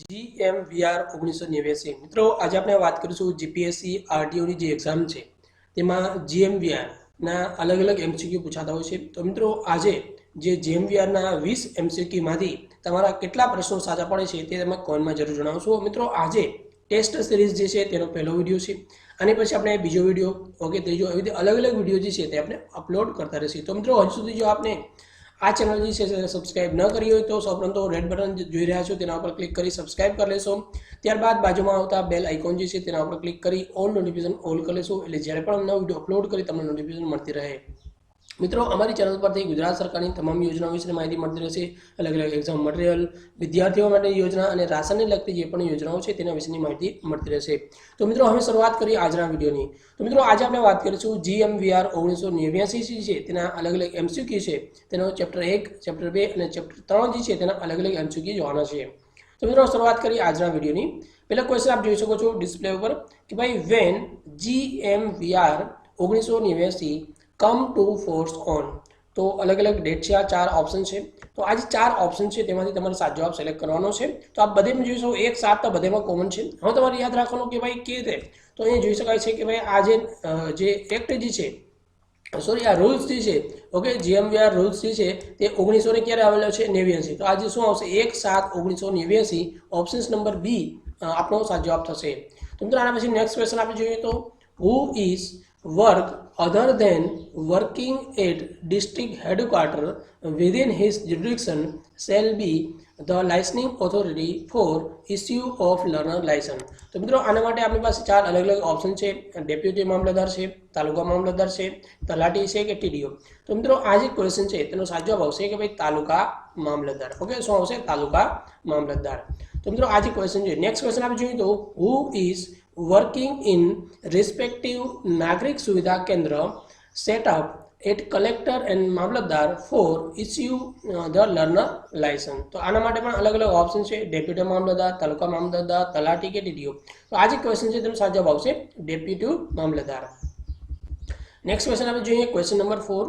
GMVR 1989 મિત્રો આજે આપણે વાત કરીશું જીપીએસસી આરટીઓની જે એક્ઝામ છે તેમાં GMVR ના અલગ અલગ એમસીક્યુ પૂછાતા હોય છે। તો મિત્રો આજે જે GMVR ના 20 એમસીક્યુ માંથી તમારા કેટલા પ્રશ્નો સાચા પડે છે તે તમે કોમેન્ટમાં જરૂર જણાવશો। મિત્રો આજે ટેસ્ટ સિરીઝ જે છે તેનો પહેલો વિડિયો છે અને પછી આપણે બીજો વિડિયો ઓકે ત્રીજો એવી રીતે અલગ અલગ વિડિયો જે છે તે આપણે અપલોડ કરતા રહેશે। તો મિત્રો હજુ સુધી જો આપને આ ચેનલ જે છે સબસ્ક્રાઇબ ન કરી હોય તો સૌપ્રથમ તો રેડ બટન જોઈ રહ્યા છો તેના પર ક્લિક કરી સબસ્ક્રાઇબ કરી લેશો। ત્યારબાદ બાજુમાં આવતા બેલ આઇકોન જે છે તેના પર ક્લિક કરી ઓલ નોટિફિકેશન ઓલ કરી લેશો એટલે જ્યારે પણ નવો વિડિયો અપલોડ કરી તમને નોટિફિકેશન મળતી રહે। મિત્રો અમારી ચેનલ પરથી ગુજરાત સરકારની તમામ યોજનાઓ વિશે માહિતી મળતી રહેશે। અલગ અલગ એક્ઝામ મટીરિયલ, વિદ્યાર્થીઓ માટે યોજના અને રાશનને લગતી જે પણ યોજનાઓ છે તેના વિશેની માહિતી મળતી રહેશે। તો મિત્રો હવે શરૂઆત કરીએ આજના વિડિયોની। તો મિત્રો આજે આપણે વાત કરીશું GMVR 1989 છે તેના અલગ અલગ એમસીક્યુ છે તેનો ચેપ્ટર 1, ચેપ્ટર 2 અને ચેપ્ટર 3 જે છે તેના અલગ અલગ એમસીક્યુ જોવાના છે। તો મિત્રો શરૂઆત કરીએ આજના વિડિયોની। પહેલા ક્વેશ્ચન આપ જોઈ શકો છો ડિસ્પ્લે ઉપર કે ભાઈ van GMVR 1989 come to force on। તો અલગ અલગ ડેટ છે, આ ચાર ઓપ્શન છે। તો આ જે ચાર ઓપ્શન છે તેમાંથી તમારે સાચો જવાબ સિલેક્ટ કરવાનો છે। તો આ બધેમાં જોઈશો 1 7 તો બધેમાં કોમન છે। હવે તમારે યાદ રાખવાનું કે ભાઈ કે રીતે તો અહીં જોઈ શકાય છે કે ભાઈ આ જે એક્ટ જે છે સોરી આ રૂલ્સ જે છે ઓકે GMVR રૂલ્સ જે છે તે 1900 ને ક્યારે આવેલો છે 89। તો આજે શું આવશે 1 7 1989 ઓપ્શન્સ નંબર બી આપણો સાચો જવાબ થશે। તો મિત્રો આના પછી નેક્સ્ટ ક્વેશ્ચન આપણે જોઈએ તો who is work other than working at district headquarter within his jurisdiction shall be the licensing authority for issue of learner license। તો મિત્રો આના માટે આપણી પાસે ચાર અલગ અલગ ઓપ્શન છે। ડેપ્યુટી મામલતદાર છે, તાલુકા મામલતદાર છે, તલાટી છે કે ટીડીઓ। તો મિત્રો આ જે ક્વેશ્ચન છે તેનો સાચો જવાબ આવશે કે ભાઈ તાલુકા મામલતદાર। ઓકે શું આવશે તાલુકા મામલતદાર। તો મિત્રો આ જે ક્વેશ્ચન છે નેક્સ્ટ ક્વેશ્ચન આપણે જોઈએ તો who is working in respective नागरिक सुविधा केंद्र set up at collector and mamlatdar for issue the learner license। तो આના માટે પણ અલગ અલગ ઓપ્શન છે ડેપ્યુટી મામલતદાર, તાલુકા મામલતદાર, તલાટી કે ટીડીઓ। તો આ જે ક્વેશ્ચન છે તેનો સાચો જવાબ આવશે ડેપ્યુટી મામલતદાર। નેક્સ્ટ ક્વેશ્ચન આપણે જોઈએ question number 4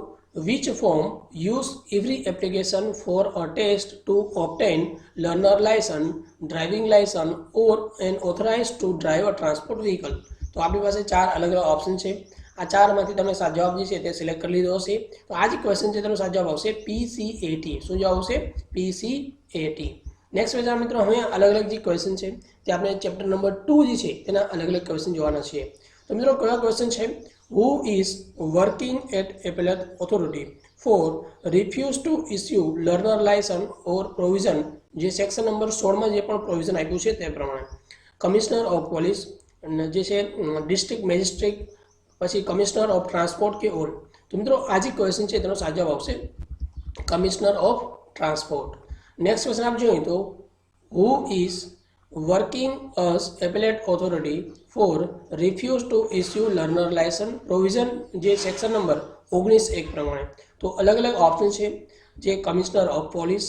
which form use every application for a test to obtain learner license, driving license or an authorized to drive a transport vehicle। તો આપણી પાસે ચાર અલગ અલગ ઓપ્શન છે। આ ચારમાંથી તમે સાચો જવાબ જે છે તે સિલેક્ટ કરી લીધો હશે। તો આ જે ક્વેશ્ચન છે તેનો સાચો જવાબ આવશે PCAT। શું જવાબ આવશે PCAT। નેક્સ્ટ ક્વેશ્ચન મિત્રો હવે અલગ અલગ જે ક્વેશ્ચન છે તે આપણે ચેપ્ટર નંબર 2 જે છે તેના અલગ અલગ ક્વેશ્ચન જોવાના છે। તો મિત્રો કયા ક્વેશ્ચન છે who is working at appellate authority for refuse to issue learner license or provision જે સેક્શન નંબર 16 માં જે પણ પ્રોવિઝન આપ્યું છે તે પ્રમાણે કમિશનર ઓફ પોલીસ જે છે ડિસ્ટ્રિક્ટ મેજિસ્ટ્રેટ પછી કમિશનર ઓફ ટ્રાન્સપોર્ટ કે ઓલ। તો મિત્રો આ જે ક્વેશ્ચન છે તેનો સાચો જવાબ આવશે commissioner of transport. Next question આપ જોઈએ તો who is working as appellate authority for refuse to issue learner license provision જે સેક્શન નંબર 19(1) પ્રમાણે। તો અલગ અલગ ઓપ્શન છે જે commissioner of police,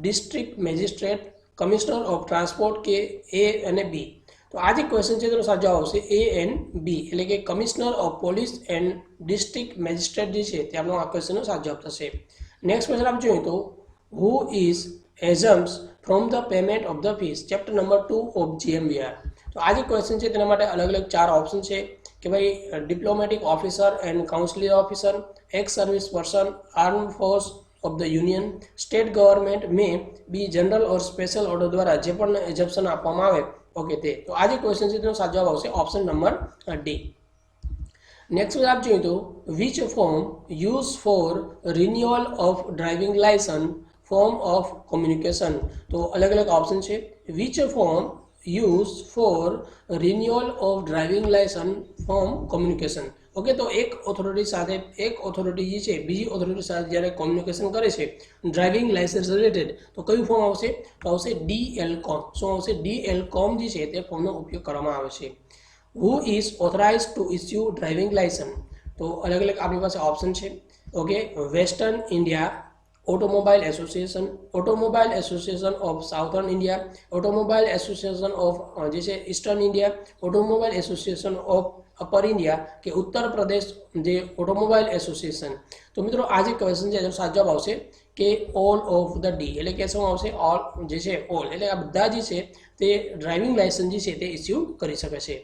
district magistrate, commissioner of transport કે એ અને બી। તો આ જે ક્વેશ્ચન છે તેનો સાચો જવાબ આવશે એ એન્ડ બી એટલે કે commissioner of police and district magistrate જે છે તે આપણો આ ક્વેશ્ચનનો સાચો જવાબ થશે। નેક્સ્ટ ક્વેશ્ચન આપણે જોઈએ તો who is exempts from the payment of the fees chapter number 2 of GMVR। તો આ જે ક્વેશ્ચન છે તેના માટે અલગ અલગ ચાર ઓપ્શન છે કે ભાઈ diplomatic officer and councillor officer, ex service person, arm force of the union, state government may be general or special order દ્વારા જે પણ એક્ઝેમ્પશન આપવામાં આવે ઓકે તે। તો આ જે ક્વેશ્ચન છે તેનો સાચો જવાબ આવશે ઓપ્શન નંબર ડી। નેક્સ્ટ આપ જોઈએ તો which form use four renewal of driving licence form of communication. તો અલગ અલગ ઓપ્શન છે which form use four renewal of driving licence form communication. Okay તો એક ઓથોરિટી જે છે બીજી ઓથોરિટી સાથે જ્યારે કોમ્યુનિકેશન કરે છે ડ્રાઇવિંગ લાયસન્સ રિલેટેડ તો કયું ફોર્મ આવશે તો આવશે DL-COM। શું આવશે DL-COM જે છે તે ફોર્મનો ઉપયોગ કરવામાં આવે છે। Who is authorized to issue driving licence. તો અલગ અલગ આપણી પાસે ઓપ્શન છે okay western India automobile association of southern India, automobile association of जैसे eastern India, automobile association of upper India के उत्तर प्रदेश जे ऑटोमोबाइल एसोसिएशन। तो मित्रों आज क्वेश्चन है साचो जवाब आवशे કે ઓલ ઓફ ધ ડી, એટલે કે શું આવશે ઓલ જે છે ઓલ, એટલે આ બધા જે છે તે ડ્રાઇવિંગ લાયસન્સ જે છે તે ઇસ્યુ કરી શકે છે.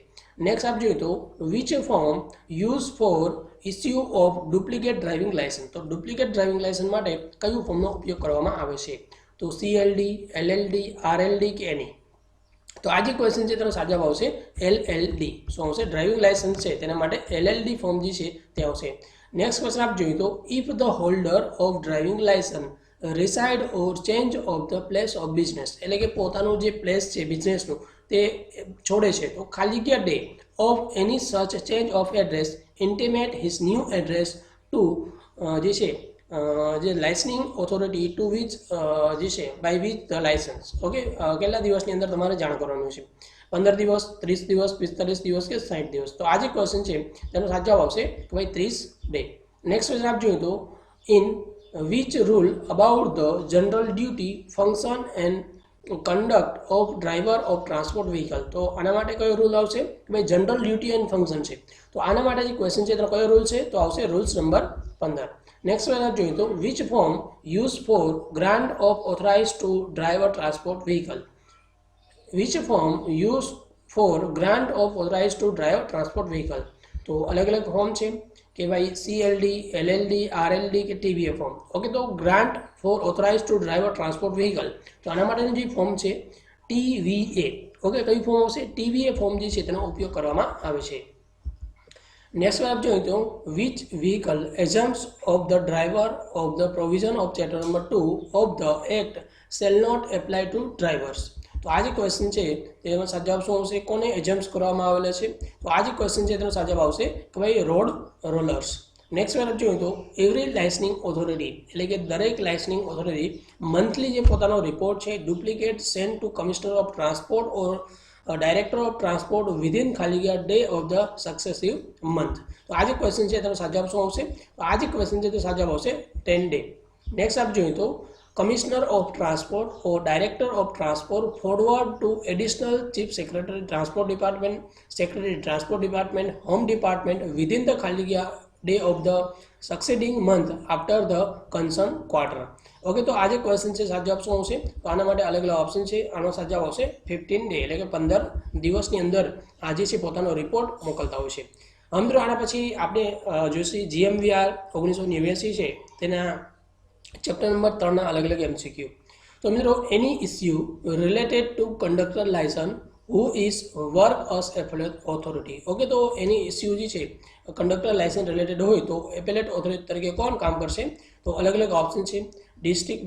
નેક્સ્ટ આપ જોઈએ તો which form use four issue of duplicate driving licence, તો ડુપ્લિકેટ ડ્રાઇવિંગ લાયસન્સ માટે કયું ફોર્મનો ઉપયોગ કરવામાં આવે છે, તો CLD, LLD, RLD કે એની. તો આ જે ક્વેશ્ચન છે તેનો સાચો જવાબ આવશે LLD. શું આવશે? ડ્રાઇવિંગ લાયસન્સ છે તેના માટે LLD ફોર્મ જે છે તે આવશે. નેક્સ્ટ ક્વેશ્ચન આપ જોઈએ તો if the holder of driving licence reside or change of the place of business, એટલે કે પોતાનું જે પ્લેસ છે બિઝનેસનું તે છોડે છે તો ખાલી જગ્યા day of any such change of address intimate his new address to જે છે જે લાઇસનિંગ ઓથોરિટી ટુ વિચ જે છે by which the licence. Okay, કેટલા દિવસની અંદર તમારે જાણ કરવાનું છે, 15 દિવસ, 30 દિવસ, 45 દિવસ કે 60 દિવસ. તો આ જે ક્વેશ્ચન છે તેનો સાચો જવાબ આવશે કે ભાઈ 30 ડે. નેક્સ્ટ ક્વેશ્ચન આપ જોઈએ તો in which rule about the general duty function and conduct of driver of transport vehicle, તો આના માટે કયો રૂલ આવશે કે ભાઈ જનરલ ડ્યુટી એન્ડ ફંક્શન છે. તો આના માટે જે ક્વેશ્ચન છે તેનો કયો રૂલ છે, તો આવશે રૂલ્સ નંબર 15. નેક્સ્ટ ક્વેશ્ચન જોઈએ તો which form use for grant of authorise to driver transport vehicle, which form use for grant of authorise to driver transport vehicle. તો અલગ અલગ ફોર્મ છે કે ભાઈ CLD, LLD, RLD કે TBA ફોર્મ. ઓકે, તો grant for authorise to driver transport vehicle, તો આના માટેનું જે ફોર્મ છે TVA. ઓકે, કયું ફોર્મ આવશે? TVA ફોર્મ જે છે તેનો ઉપયોગ કરવામાં આવે છે. નેક્સ્ટ આપ જોઈએ તો વિચ વ્હીકલ એઝમ્સ of the driver of the provision of chapter number 2 of the act shall not apply to drivers. તો આ જે ક્વેશ્ચન છે તેનો સાચો જવાબ શું આવશે? કોને એઝમ્સ કરવામાં આવેલા છે? તો આ જે ક્વેશ્ચન છે તેનો સાચો જવાબ આવશે કે ભાઈ રોડ રોલર્સ. નેક્સ્ટ આપ જોઈએ તો એવરી લાઇસનિંગ ઓથોરિટી, એટલે કે દરેક લાઇસનિંગ ઓથોરિટી મંથલી જે પોતાનો રિપોર્ટ છે duplicate send to commissioner of transport or director of transport within ખાલી જગ્યા day of the successive month. તો આ જે ક્વેશ્ચન છે તેનો સાચો જવાબ શું આવશે? તો આ જે ક્વેશ્ચન છે તે સાચો જવાબ આવશે 10 ડે. નેક્સ્ટ આપ જોઈએ તો commissioner of transport or director of transport forward to additional chief secretary transport department, secretary transport department, home department within the ખાલી જગ્યા day of the succeeding month after the concern quarter. Okay, તો આ જે question છે સાચો જવાબ શું આવશે? તો આના માટે અલગ અલગ ઓપ્શન છે. આનો સાચો જવાબ આવશે 15 ડે, એટલે કે 15 દિવસની અંદર આજે છે પોતાનો રિપોર્ટ મોકલતા હોય છે. મિત્રો આના પછી આપણે જોઈશું GMVR 1989 છે તેના ચેપ્ટર નંબર 3 ના અલગ અલગ MCQ. તો મિત્રો any issue related to conductor licence who is work us appellate authority. Okay, તો એની ઇસ્યુ જે છે કંડક્ટર લાયસન્સ રિલેટેડ હોય તો એપેલેટ ઓથોરિટી તરીકે કોણ કામ કરશે? તો અલગ અલગ ઓપ્શન છે district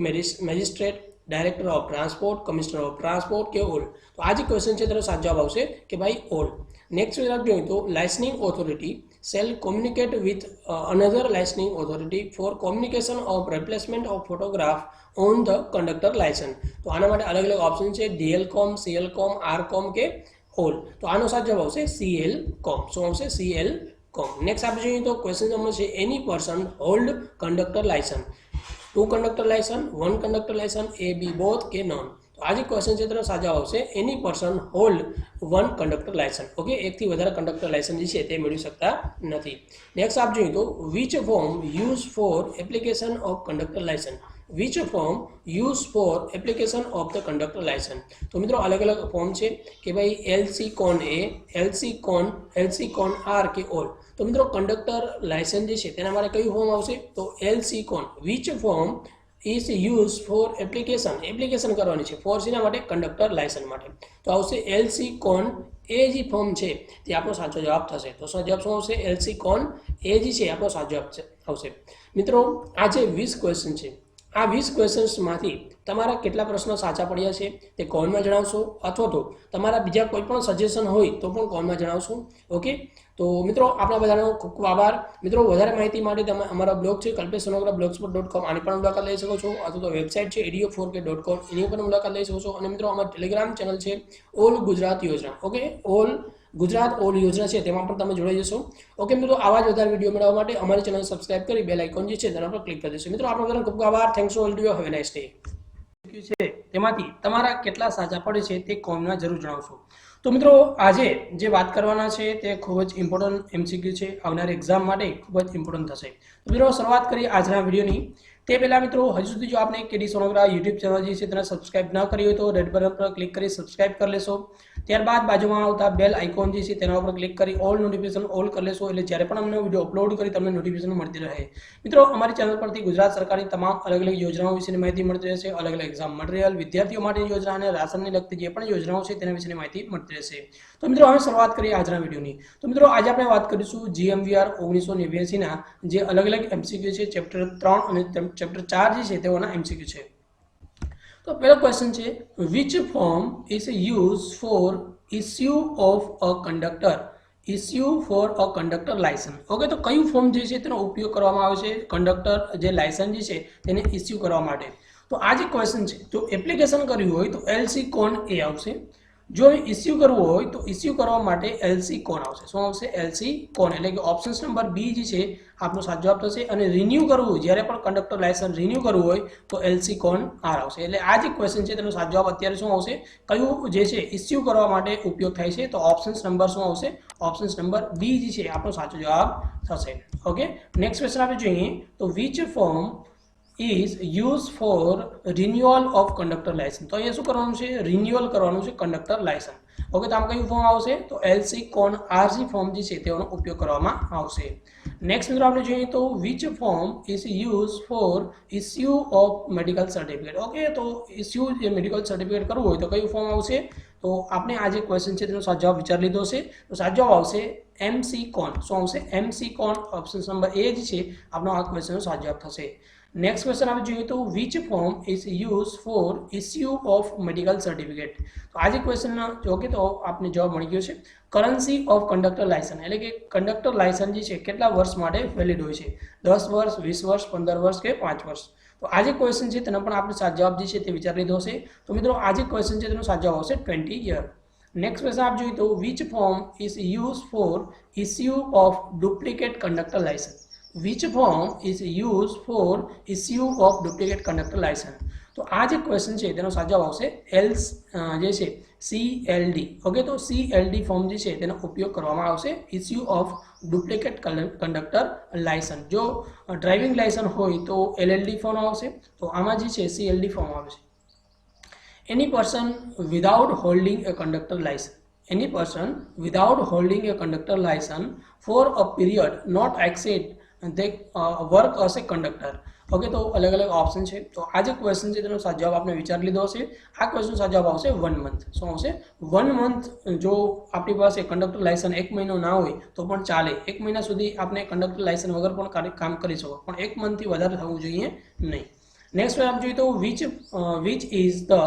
magistrate, director of transport, commissioner of transport કે ઓલ. તો આ જે ક્વેશ્ચન છે તેનો સાચો જવાબ આવશે કે ભાઈ ઓલ. નેક્સ્ટ આપ જોઈએ તો લાઇસનિંગ authority shall communicate with another licensing authority for communication of replacement of photograph on the conductor license. તો આના માટે અલગ અલગ ઓપ્શન છે DLCOM, CLCOM, RCOM કે all. તો આનો સાચો જવાબ આવશે CLCOM. શું આવશે? CLCOM. નેક્સ્ટ આપણે જોઈએ તો ક્વેશ્ચન નંબર છે any person hold conductor licence, 2 conductor licence, 1 conductor licence, A, B both કે નોન. તો આ જે ક્વેશ્ચન છે તેનો સાચો આવશે any person hold 1 conductor licence. Okay, એકથી વધારે કંડક્ટર લાયસન્સ જે છે તે મેળવી શકતા નથી. નેક્સ્ટ આપ જોઈએ તો which form use for application of conductor licence, which form use for application of the conductor licence. તો મિત્રો અલગ અલગ ફોર્મ છે કે ભાઈ LC કોન A, LC કોન R કે ઓલ. તો મિત્રો કંડક્ટર લાયસન્સ જે છે તેના માટે કયું ફોર્મ આવશે? તો LC કોન. Which form is use for application કરવાની છે ફોર શેના માટે? કંડક્ટર લાયસન્સ માટે. તો આવશે LC કોન A જે ફોર્મ છે તે આપણો સાચો જવાબ થશે. તો સાચો જવાબ શું આવશે? LC કોન A જે છે આપણો સાચો જવાબ આવશે. મિત્રો આ જે 20 ક્વેશ્ચન છે આ 20 ક્વેશ્ચન્સમાંથી તમારા કેટલા પ્રશ્નો સાચા પડ્યા છે તે કોમેન્ટમાં જણાવશો, અથવા તો તમારા બીજા કોઈ પણ સજેશન હોય તો પણ કોમેન્ટમાં જણાવશો. ઓકે, તો મિત્રો આપણા બધાનો ખૂબ ખૂબ આભાર. મિત્રો વધારે માહિતી માટે તમે અમારા બ્લોગ છે kalpeshsonograblogspot.com આની પણ મુલાકાત લઈ શકો છો, અથવા તો વેબસાઇટ છે edu4k.com એની પણ મુલાકાત લઈ શકો છો. અને મિત્રો અમારું ટેલિગ્રામ ચેનલ છે ઓલ ગુજરાત યોજના. ઓકે, ઓલ ગુજરાત ઓલ યોજના છે તેમાં પણ તમે જોડાઈ જશો. ઓકે મિત્રો, આવા જ વધારે વિડીયો મેળવવા માટે અમારી ચેનલ સબસ્ક્રાઇબ કરી બેલ આઇકોન જે છે તેના પર ક્લિક કરી દેશો. મિત્રો આપણો બધાનો ખૂબ ખૂબ આભાર. Thanks for video. Have a nice day. છે તેમાંથી તમારા કેટલા સાચા પડે છે તે કોમેન્ટમાં જરૂર જણાવશો. તો મિત્રો આજે જે વાત કરવાના છે તે ખૂબ જ ઇમ્પોર્ટન્ટ MCQ છે, આવનારી એક્ઝામ માટે ખૂબ જ ઇમ્પોર્ટન્ટ થશે. તો મિત્રો શરૂઆત કરીએ આજના વિડીયોની. તે પહેલાં મિત્રો હજુ સુધી જો આપણે કેડી સોનોગ્રા યુટ્યુબ ચેનલ જે છે તેને સબસ્ક્રાઇબ ન કરી હોય તો રેડ બટન પર ક્લિક કરી સબસ્ક્રાઇબ કરી લેશો। ત્યારબાદ બાજુમાં આવતા બેલ આઇકોન જે છે તેના ઉપર ક્લિક કરી ઓલ નોટિફિકેશન ઓલ કરી લેશો, એટલે જ્યારે પણ અમને વિડીયો અપલોડ કરી તમને નોટિફિકેશન મળતી રહે। મિત્રો અમારી ચેનલ પરથી ગુજરાત સરકારની તમામ અલગ અલગ યોજનાઓ વિશેની માહિતી મળતી રહેશે, અલગ અલગ એક્ઝામ મટીરિયલ, વિદ્યાર્થીઓ માટેની યોજના અને રાશનને લગતી જે પણ યોજનાઓ છે તેના વિશેની માહિતી મળતી રહેશે। તો મિત્રો હવે શરૂઆત કરીએ આજના વિડીયોની। તો મિત્રો આજે આપણે વાત કરીશું GMVR 1989 ના જે અલગ અલગ એમસીક્યુ છે ચેપ્ટર 3 અને ચેપ્ટર 4 જે છે તેઓના એમસીક્યુ છે। તો પહેલો ક્વેશ્ચન છે, which form is use four issue of a conductor licence. Okay, તો કયું ફોર્મ જે છે તેનો ઉપયોગ કરવામાં આવે છે કંડક્ટર જે લાયસન્સ જે છે તેને ઇસ્યુ કરવા માટે? તો આ જે ક્વેશ્ચન છે, જો એપ્લિકેશન કર્યું હોય તો LC કોન એ આવશે, જો ઇસ્યુ કરવું હોય તો ઇસ્યુ કરવા માટે LC કોન આવશે। શું આવશે? LC કોન, એટલે કે ઓપ્શન નંબર બી જે છે આપણો સાચો જવાબ થશે। અને રિન્યુ કરવું હોય, જ્યારે પણ કંડક્ટર લાયસન્સ રિન્યુ કરવું હોય તો LC કોન આર આવશે। એટલે આ જે ક્વેશ્ચન છે તેનો સાચો જવાબ અત્યારે શું આવશે, કયું જે છે ઇસ્યુ કરવા માટે ઉપયોગ થાય છે, તો ઓપ્શન નંબર શું આવશે? ઓપ્શન નંબર બી જે છે આપણો સાચો જવાબ થશે। ઓકે, નેક્સ્ટ ક્વેશ્ચન આપણે જોઈએ તો which form is used for renewal of conductor license। તો અહીંયા શું કરવાનું છે? રિન્યુઅલ કરવાનું છે કંડક્ટર લાયસન્સ। ઓકે, તો આમ કયું ફોર્મ આવશે? તો LC કોન આરસી ફોર્મ જે છે તેનો ઉપયોગ કરવામાં આવશે। નેક્સ્ટ મિત્રો આપણે જોઈએ તો which form is use four issue of medical certificate. Okay, તો ઇસ્યુ જે મેડિકલ સર્ટિફિકેટ કરવું હોય તો કયું ફોર્મ આવશે? તો આપણે આ જે ક્વેશ્ચન છે તેનો સાચો જવાબ વિચારી લીધો છે, તો સાચો જવાબ આવશે MC કોન। શું આવશે? MC કોન, ઓપ્શન નંબર એ જ છે આપણો આ ક્વેશ્ચનનો સાચો જવાબ થશે। નેક્સ્ટ ક્વેશ્ચન આપણે જોઈએ તો which form is use four issue of medical certificate. તો આ જે ક્વેશ્ચન ઓકે તો આપને જવાબ મળી ગયો છે, કરન્સી ઓફ કંડક્ટર લાયસન્સ, એટલે કે કંડક્ટર લાયસન્સ જે છે કેટલા વર્ષ માટે વેલિડ હોય છે? 10 વર્ષ, 20 વર્ષ, 15 વર્ષ કે 5 વર્ષ? તો આ જે ક્વેશ્ચન છે તેનો પણ આપણે સાચો જવાબ જે છે તે વિચારી લીધો હશે। તો મિત્રો આ જે ક્વેશ્ચન છે તેનો સાચો જવાબ આવશે 20 યર। નેક્સ્ટ ક્વેશ્ચન આપ જોઈએ તો which form is use four issue of duplicate conductor licence. Which form is use four issue of duplicate conductor licence. તો આ જે ક્વેશ્ચન છે તેનો સાચો જવાબ આવશે જે છે CLD। ઓકે, તો CLD ફોર્મ જે છે તેનો ઉપયોગ કરવામાં આવશે issue of duplicate conductor licence. જો ડ્રાઇવિંગ લાયસન્સ હોય તો LLD ફોર્મ આવશે, તો આમાં જે છે CLD ફોર્મ આવે છે। Any person without holding a conductor licence, any person without holding a conductor license for a period not exceed they work as a conductor। Okay, તો અલગ અલગ ઓપ્શન છે, તો આ જે ક્વેશ્ચન છે તેનો સાચો જવાબ આપણે વિચારી લીધો હશે। આ ક્વેશ્ચન સાચો જવાબ આવશે 1 મંથ। શું આવશે? 1 મંથ। જો આપણી પાસે કંડક્ટર લાયસન્સ 1 મહિનો ના હોય તો પણ ચાલે, 1 મહિના સુધી આપણે કંડક્ટર લાયસન્સ વગર પણ કામ કરી શકો, પણ 1 મંથથી વધારે થવું જોઈએ નહીં। નેક્સ્ટ આપણે જોઈએ તો which is the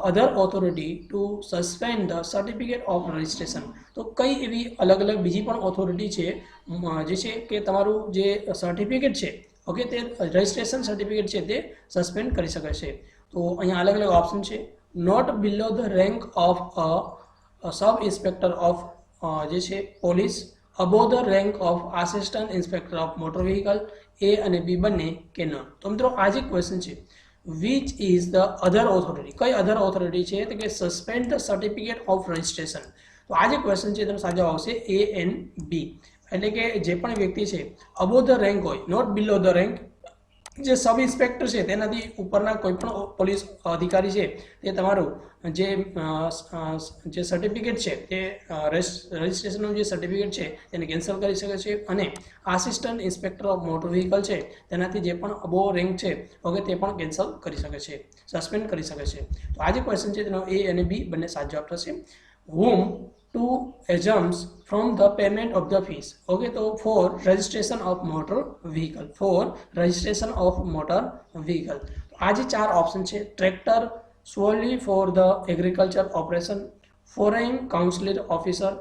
other authority to suspend the certificate of registration। તો કઈ એવી અલગ અલગ બીજી પણ ઓથોરિટી છે જે છે કે તમારું જે સર્ટિફિકેટ છે ઓકે તે રજિસ્ટ્રેશન સર્ટિફિકેટ છે તે સસ્પેન્ડ કરી શકે છે। તો અહીંયા અલગ અલગ ઓપ્શન છે, not below the rank of sub inspector of જે છે police, above the rank of assistant inspector of motor vehicle, A અને બી બંને કે ન। તો મિત્રો આ જે ક્વેશ્ચન છે which is the other authority, કઈ અધર ઓથોરિટી છે તો કે suspend the certificate of registration. તો આ જે ક્વેશ્ચન છે તેનો સાચો આવશે A and B, એટલે કે જે પણ વ્યક્તિ છે અબોવ ધ રેન્ક હોય, નોટ બિલો ધ રેન્ક, જે સબ ઇન્સ્પેક્ટર છે તેનાથી ઉપરના કોઈ પણ પોલીસ અધિકારી છે તે તમારું જે સર્ટિફિકેટ છે તે રજિસ્ટ્રેશનનું જે સર્ટિફિકેટ છે તેને કેન્સલ કરી શકે છે, અને assistant inspector of motor vehicle છે તેનાથી જે પણ અબોવ રેન્ક છે ઓકે તે પણ કેન્સલ કરી શકે છે, સસ્પેન્ડ કરી શકે છે। તો આ જે ક્વેશ્ચન છે તેનો A અને B બંને સાચો જવાબ થશે। whom to exempt from the payment of the fees। Okay, તો for registration of motor vehicle, for registration of motor vehicle। આ જે 4 ઓપ્શન છે, tractor solely for the agriculture operation, foreign consular officer,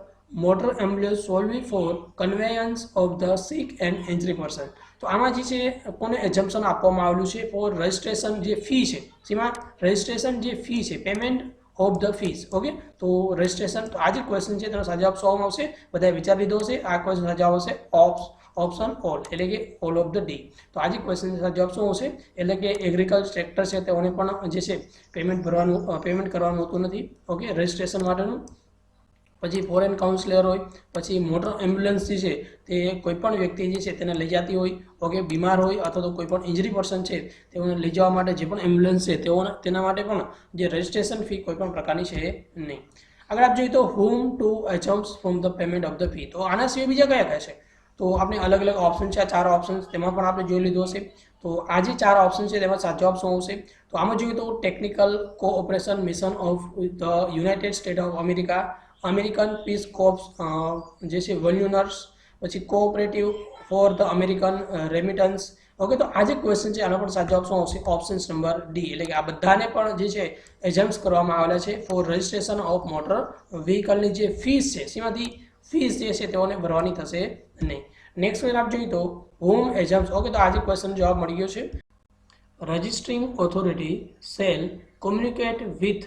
motor ambulance solely for conveyance of the sick and injured person। તો આમાં જે છે કોને exemption આપવામાં આવેલું છે ફોર રજિસ્ટ્રેશન જે ફી છે, જેમાં રજિસ્ટ્રેશન જે ફી છે payment of the fees. Okay, તો રજિસ્ટ્રેશન, તો આ જે ક્વેશ્ચન છે તેનો સાચો જવાબ શું આવશે? બધાએ વિચારી લીધો હશે। આ ક્વેશ્ચન સાચો આવશે ઓપ્શન ઓલ, એટલે કે ઓલ ઓફ ધ ડી। તો આ જે ક્વેશ્ચન સાચો જવાબ શું આવશે? એટલે કે એગ્રીકલ્ચર ટ્રેક્ટર છે તેઓને પણ જે છે પેમેન્ટ કરવાનું હોતું નથી ઓકે રજિસ્ટ્રેશન માટેનું। પછી ફોરેન કાઉન્સિલર હોય, પછી મોટર એમ્બ્યુલન્સ જે છે તે કોઈ પણ વ્યક્તિ જે છે તેને લઈ જતી હોય, ઓકે, બીમાર હોય અથવા તો કોઈ પણ ઇન્જરી પર્સન છે તેઓને લઈ જવા માટે જે પણ એમ્બ્યુલન્સ છે તેના માટે પણ જે રજિસ્ટ્રેશન ફી કોઈ પણ પ્રકારની છે નહીં. આગળ આપ જોઈએ તો home to exams from the payment of the fee. તો આના સિવાય બીજા કયા કયા છે? તો આપણે અલગ અલગ ઓપ્શન છે, આ 4 ઓપ્શન તેમાં પણ આપણે જોઈ લીધું હશે. તો આ જે 4 ઓપ્શન છે તેમાં સાચો જવાબ શું આવશે? તો આમાં જોઈએ તો technical cooperation mission of the United State of America, American peace corps જે છે વોલ્યુનર્સ, પછી cooperative for the American remittance. Okay, તો આ જે ક્વેશ્ચન છે આનો પણ સાચો જવાબ શું આવશે? Option number D. એટલે કે આ બધાને પણ જે છે એક્ઝામ્સ કરવામાં આવેલા છે ફોર રજિસ્ટ્રેશન ઓફ મોટર વ્હીકલની જે ફીસ છે શેમાંથી ફીસ જે છે તેઓને ભરવાની થશે નહીં. નેક્સ્ટ ક્વેશ્ચન આપ જોઈએ તો હોમ એક્ઝામ્સ. ઓકે, તો આ જે ક્વેશ્ચન જવાબ મળી ગયો છે. Registering authority shall communicate with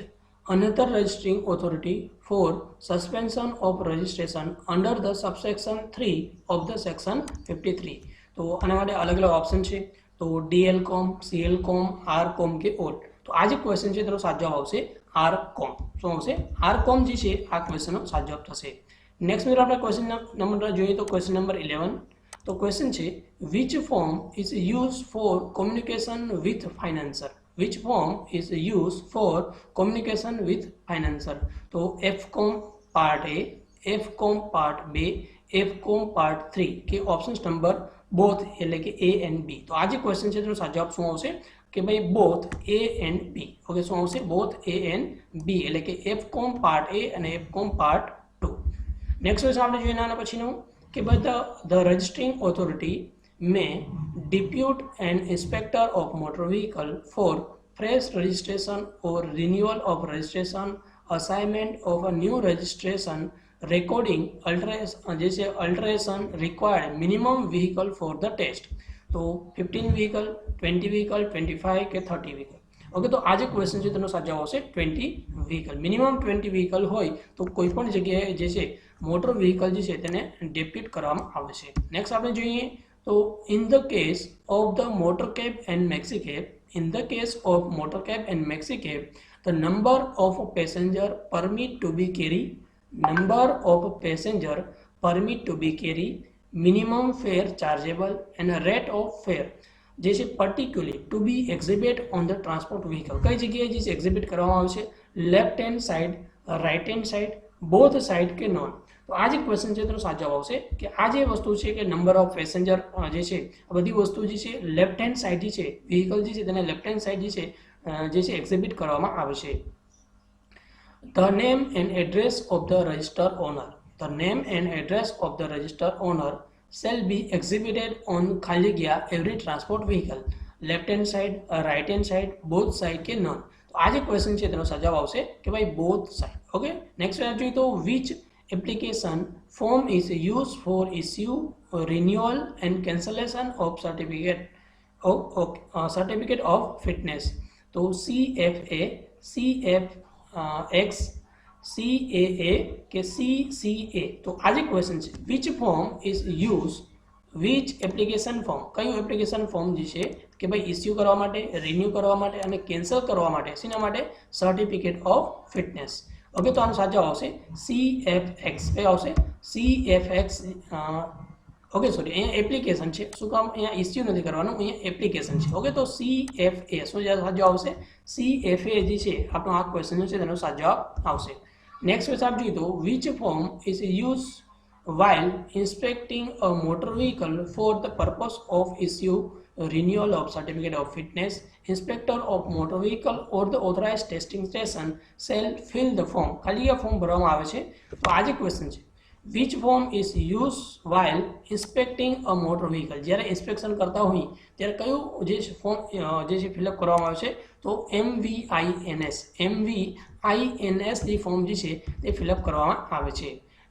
another registering authority for suspension of registration under the subsection 3 of the section 53. તો આના માટે અલગ અલગ ઓપ્શન છે. તો ડીએલકોમ, સીએલકોમ, આરકોમ કે ઓટ. તો આ જે ક્વેશ્ચન છે તેનો સાચો જવાબ આવશે આરકોમ. શું આવશે? આરકોમ જે છે આ ક્વેશ્ચનનો સાચો જવાબ થશે. નેક્સ્ટ મિત્રો આપણે ક્વેશ્ચન નંબર જોઈએ તો ક્વેશ્ચન નંબર 11. તો ક્વેશ્ચન છે which form is used for communication with financer? Which form is used for communication with financer? તો FCOM part A, FCOM part 2, FCOM part 3 કે ઓપ્શન નંબર બોથ એટલે કે A and B. તો આ જે question છે તેનો સાચો જવાબ શું આવશે? કે ભાઈ both A and B. Okay, શું આવશે? બોથ A and B એટલે કે FCOM પાર્ટ A અને FCOM પાર્ટ 2. નેક્સ્ટ ક્વેશ્ચન આપણે જોઈએ આના પછીનું કે ભાઈ the registering authority may depute an inspector of motor vehicle for fresh registration or renewal of registration, assignment of a new registration, recording alteration required minimum vehicle for the test. તો 15 vehicle, 20 vehicle, 25 કે 30 vehicle. Okay, તો આ જે question છે તેનો સાચો આવશે 20 vehicle. Minimum 20 vehicle હોય તો કોઈ પણ જગ્યાએ જે છે મોટર વ્હીકલ જે છે તેને ડેપ્યુટ કરવામાં આવે છે. નેક્સ્ટ આપણે જોઈએ તો in the case of the motor cab and maxi cab, in the case of motor cab and maxi cab, the number of passenger permit to be carry, number of passenger permit to be carry, minimum fare chargeable and a rate of fare જે છે particularly to be exhibit on the transport vehicle. કઈ જગ્યાએ જે exhibit કરવામાં આવે છે? Left hand side, right hand side, both side કે none. તો આ જે ક્વેશ્ચન છે તેનો સાચો જવાબ આવશે કે આ જે વસ્તુ છે કે નંબર ઓફ પેસેન્જર જે છે આ બધી વસ્તુ જે છે લેફ્ટ હેન્ડ સાઈડ જે છે વ્હીકલ જે છે તેને લેફ્ટ હેન્ડ સાઈડ જે છે એક્ઝિબિટ કરવામાં આવે છે. The name and address of the register owner, the name and address of the register owner shall be exhibited on ખાલી ગયા every transport vehicle, left hand side, right hand side, both side કે none. તો આ જે question છે તેનો જવાબ આવશે કે ભાઈ both side. ઓકે, નેક્સ્ટ જોઈએ તો which application form is used for issue, renewal and cancellation of certificate of fitness? તો CFA, CFX, CAA કે CCA. તો આ જે ક્વેશ્ચન છે which form is used, which application form, કયું એપ્લિકેશન ફોર્મ જે છે કે ભાઈ ઇસ્યુ કરવા માટે, રિન્યુ કરવા માટે અને કેન્સલ કરવા માટે, શેના માટે? Certificate of fitness. ઓકે, તો આનો સાચો આવશે CFX. કયો આવશે? CFX. ઓકે, સોરી, અહીંયા એપ્લિકેશન છે. શું કામ? અહીંયા ઇસ્યુ નથી કરવાનું, અહીંયા એપ્લિકેશન છે. ઓકે, તો CFA શું સાચો આવશે? CFA જે છે આપણો આ ક્વેશ્ચન છે તેનો સાચો જવાબ આવશે. નેક્સ્ટ ક્વેશ્ચન આપ જોઈએ તો which form is used while inspecting a motor vehicle for the purpose of issue, renewal of certificate of fitness? Inspector of motor vehicle or the authorized testing station shall fill the form. ખાલી આ form ભરવામાં આવે છે. તો આ જે question છે which form is used while inspecting a motor vehicle, જ્યારે ઇન્સ્પેક્શન કરતા હોય ત્યારે કયું જે ફોર્મ જે છે ફિલઅપ કરવામાં આવે છે? તો MVINS ની ફોર્મ જે છે તે ફિલઅપ કરવામાં આવે છે.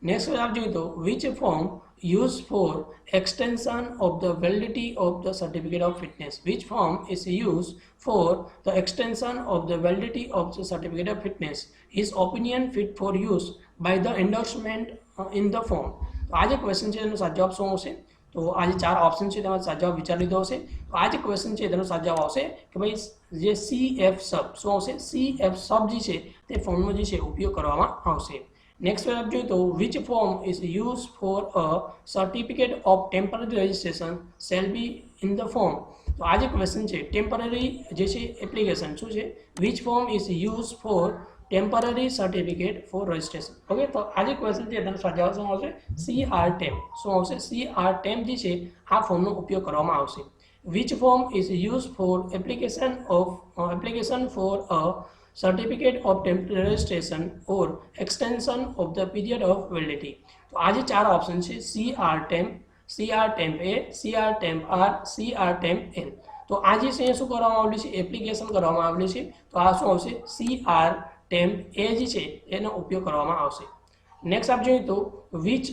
નેક્સ્ટ આપ જોઈએ તો which form used for extension of the validity of the certificate of fitness? Which form is used for the extension of the validity of the certificate of fitness? Is opinion fit for use by the endorsement in the form? તો આ જે question છે એનો સાચો જવાબ શું આવશે? તો આ જે 4 ઓપ્શન છે તેમાં સાચો જવાબ વિચારી લીધો હશે. તો આ જે ક્વેશ્ચન છે તેનો સાચો જવાબ આવશે કે ભાઈ જે CF સબ શું આવશે? CF સબ જે છે તે ફોર્મનો જે છે ઉપયોગ કરવામાં આવશે. નેક્સ્ટ આપ જોઈએ તો which form is use for a certificate of temporary registration shall be in the form. તો આ જે ક્વેશ્ચન છે ટેમ્પરરી જે છે એપ્લિકેશન શું છે, which form is use four temporary certificate four registration. Okay, તો આ જે ક્વેશ્ચન છે તેનો સાચો જવાબ શું આવશે, CR ટેમ્પ. શું આવશે, CR ટેમ્પ જે છે આ ફોર્મનો ઉપયોગ કરવામાં આવશે. Which form is use for application for a certificate of temporary registration or extension of the period of validity. તો આ જે ચાર ઓપ્શન છે CR temp, CR temp A, CR temp R, CR temp N. તો આ જે છે શું કરવામાં આવેલું છે, એપ્લિકેશન કરવામાં આવેલું છે. તો આ શું આવશે, CR ટેમ્પ A જે છે એનો ઉપયોગ કરવામાં આવશે. નેક્સ્ટ આપ જોઈએ તો which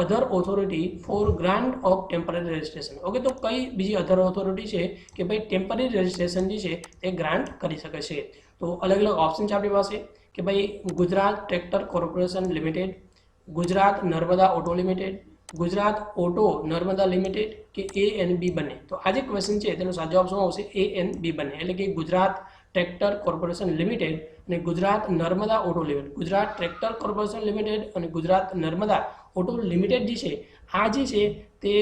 other authority for grant of temporary registration. Okay, તો કઈ બીજી અધર ઓથોરિટી છે કે ભાઈ ટેમ્પરરી રજિસ્ટ્રેશન જે છે તે ગ્રાન્ટ કરી શકે છે. તો અલગ અલગ ઓપ્શન છે આપણી પાસે કે ભાઈ Gujarat tractor corporation limited, Gujarat Narmada auto limited, Gujarat auto Narmada limited કે ANB બંને. તો આ જે ક્વેશ્ચન છે તેનો સાચો જવાબ શું આવશે, ANB બંને. એટલે કે ગુજરાત ટ્રેક્ટર કોર્પોરેશન લિમિટેડ અને Gujarat Narmada auto limited. Gujarat tractor corporation limited અને ગુજરાત નર્મદા ઓટો લિમિટેડ જે છે આ જે છે તે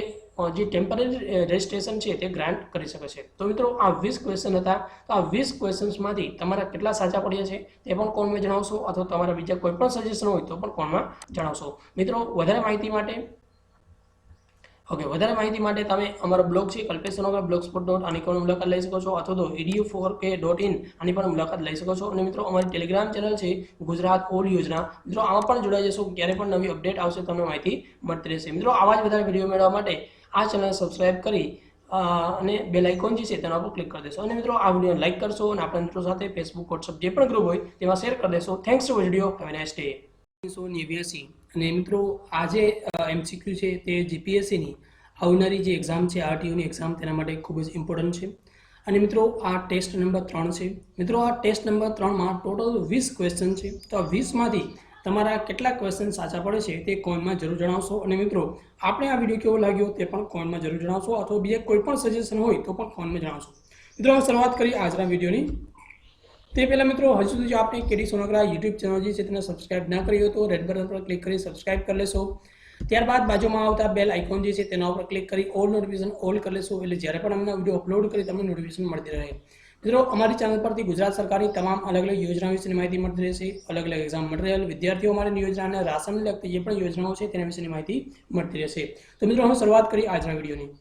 જે ટેમ્પરરી રજિસ્ટ્રેશન છે તે ગ્રાન્ટ કરી શકે છે. તો મિત્રો આ 20 ક્વેશ્ચન હતા. તો આ 20 ક્વેશ્ચન્સમાંથી તમારા કેટલા સાચા પડ્યા છે તે પણ કોમેન્ટમાં જણાવશો, અથવા તમારા બીજા કોઈ પણ સજેશન હોય તો પણ કોમેન્ટમાં જણાવશો. મિત્રો વધારે માહિતી માટે તમે અમારો બ્લોગ છે kalpeshsonogra.blogspot.com મુલાકાત લઈ શકો છો, અથવા તો edu4k.in આની પણ મુલાકાત લઈ શકો છો. અને મિત્રો અમારી ટેલિગ્રામ ચેનલ છે ગુજરાત ઓલ યોજના. મિત્રો આમાં પણ જોડાઈ જશો, ક્યારે પણ નવી અપડેટ આવશે તમને માહિતી મળતી રહેશે. મિત્રો આવા જ વધારે વિડીયો મેળવવા માટે આ ચેનલ સબસ્ક્રાઇબ કરી અને બેલ આઇકોન જે છે તેના પર ક્લિક કરી દેશો. અને મિત્રો આ વિડીયો લાઈક કરશો અને આપણા મિત્રો સાથે ફેસબુક, વોટ્સઅપ જે પણ ગ્રુપ હોય તેમાં શેર કરી દેશો. Thanks for video. Have a nice day. 1989 અને મિત્રો આજે MCQ છે તે GPSCની આવનારી જે એક્ઝામ છે RTOની એક્ઝામ તેના માટે ખૂબ જ ઇમ્પોર્ટન્ટ છે. અને મિત્રો આ ટેસ્ટ નંબર 3 છે. મિત્રો આ ટેસ્ટ નંબર 3માં ટોટલ 20 ક્વેશ્ચન છે. તો આ 20માંથી તમારા કેટલા ક્વેશ્ચન સાચા પડે છે તે કોમેન્ટમાં જરૂર જણાવશો. અને મિત્રો આપણે આ વિડીયો કેવો લાગ્યો તે પણ કોમેન્ટમાં જરૂર જણાવશો, અથવા બીજા કોઈ પણ સજેશન હોય તો પણ કોમેન્ટમાં જણાવશો. મિત્રો શરૂઆત કરી આજના વિડીયોની. તે પહેલાં મિત્રો હજુ સુધી જો આપણે KD સોનગરા યુટ્યુબ ચેનલ જે છે તેને સબસ્ક્રાઇબ ના કરી હોય તો રેડ બટન પર ક્લિક કરી સબસ્ક્રાઇબ કરી લેશો. ત્યારબાદ બાજુમાં આવતા બેલ આઇકોન જે છે તેના ઉપર ક્લિક કરી ઓલ નોટિફિકેશન ઓલ કરી લેશો, એટલે જ્યારે પણ અમને વિડીયો અપલોડ કરી તમને નોટિફિકેશન મળતી રહે. મિત્રો અમારી ચેનલ પરથી ગુજરાત સરકારની તમામ અલગ અલગ યોજનાઓ વિશેની માહિતી મળતી રહેશે. અલગ અલગ એક્ઝામ મટીરિયલ, વિદ્યાર્થીઓ માટેની યોજના અને રાશનને લગતી જે પણ યોજનાઓ છે તેના વિશેની માહિતી મળતી રહેશે. તો મિત્રો અમે શરૂઆત કરી આજના વિડીયોની.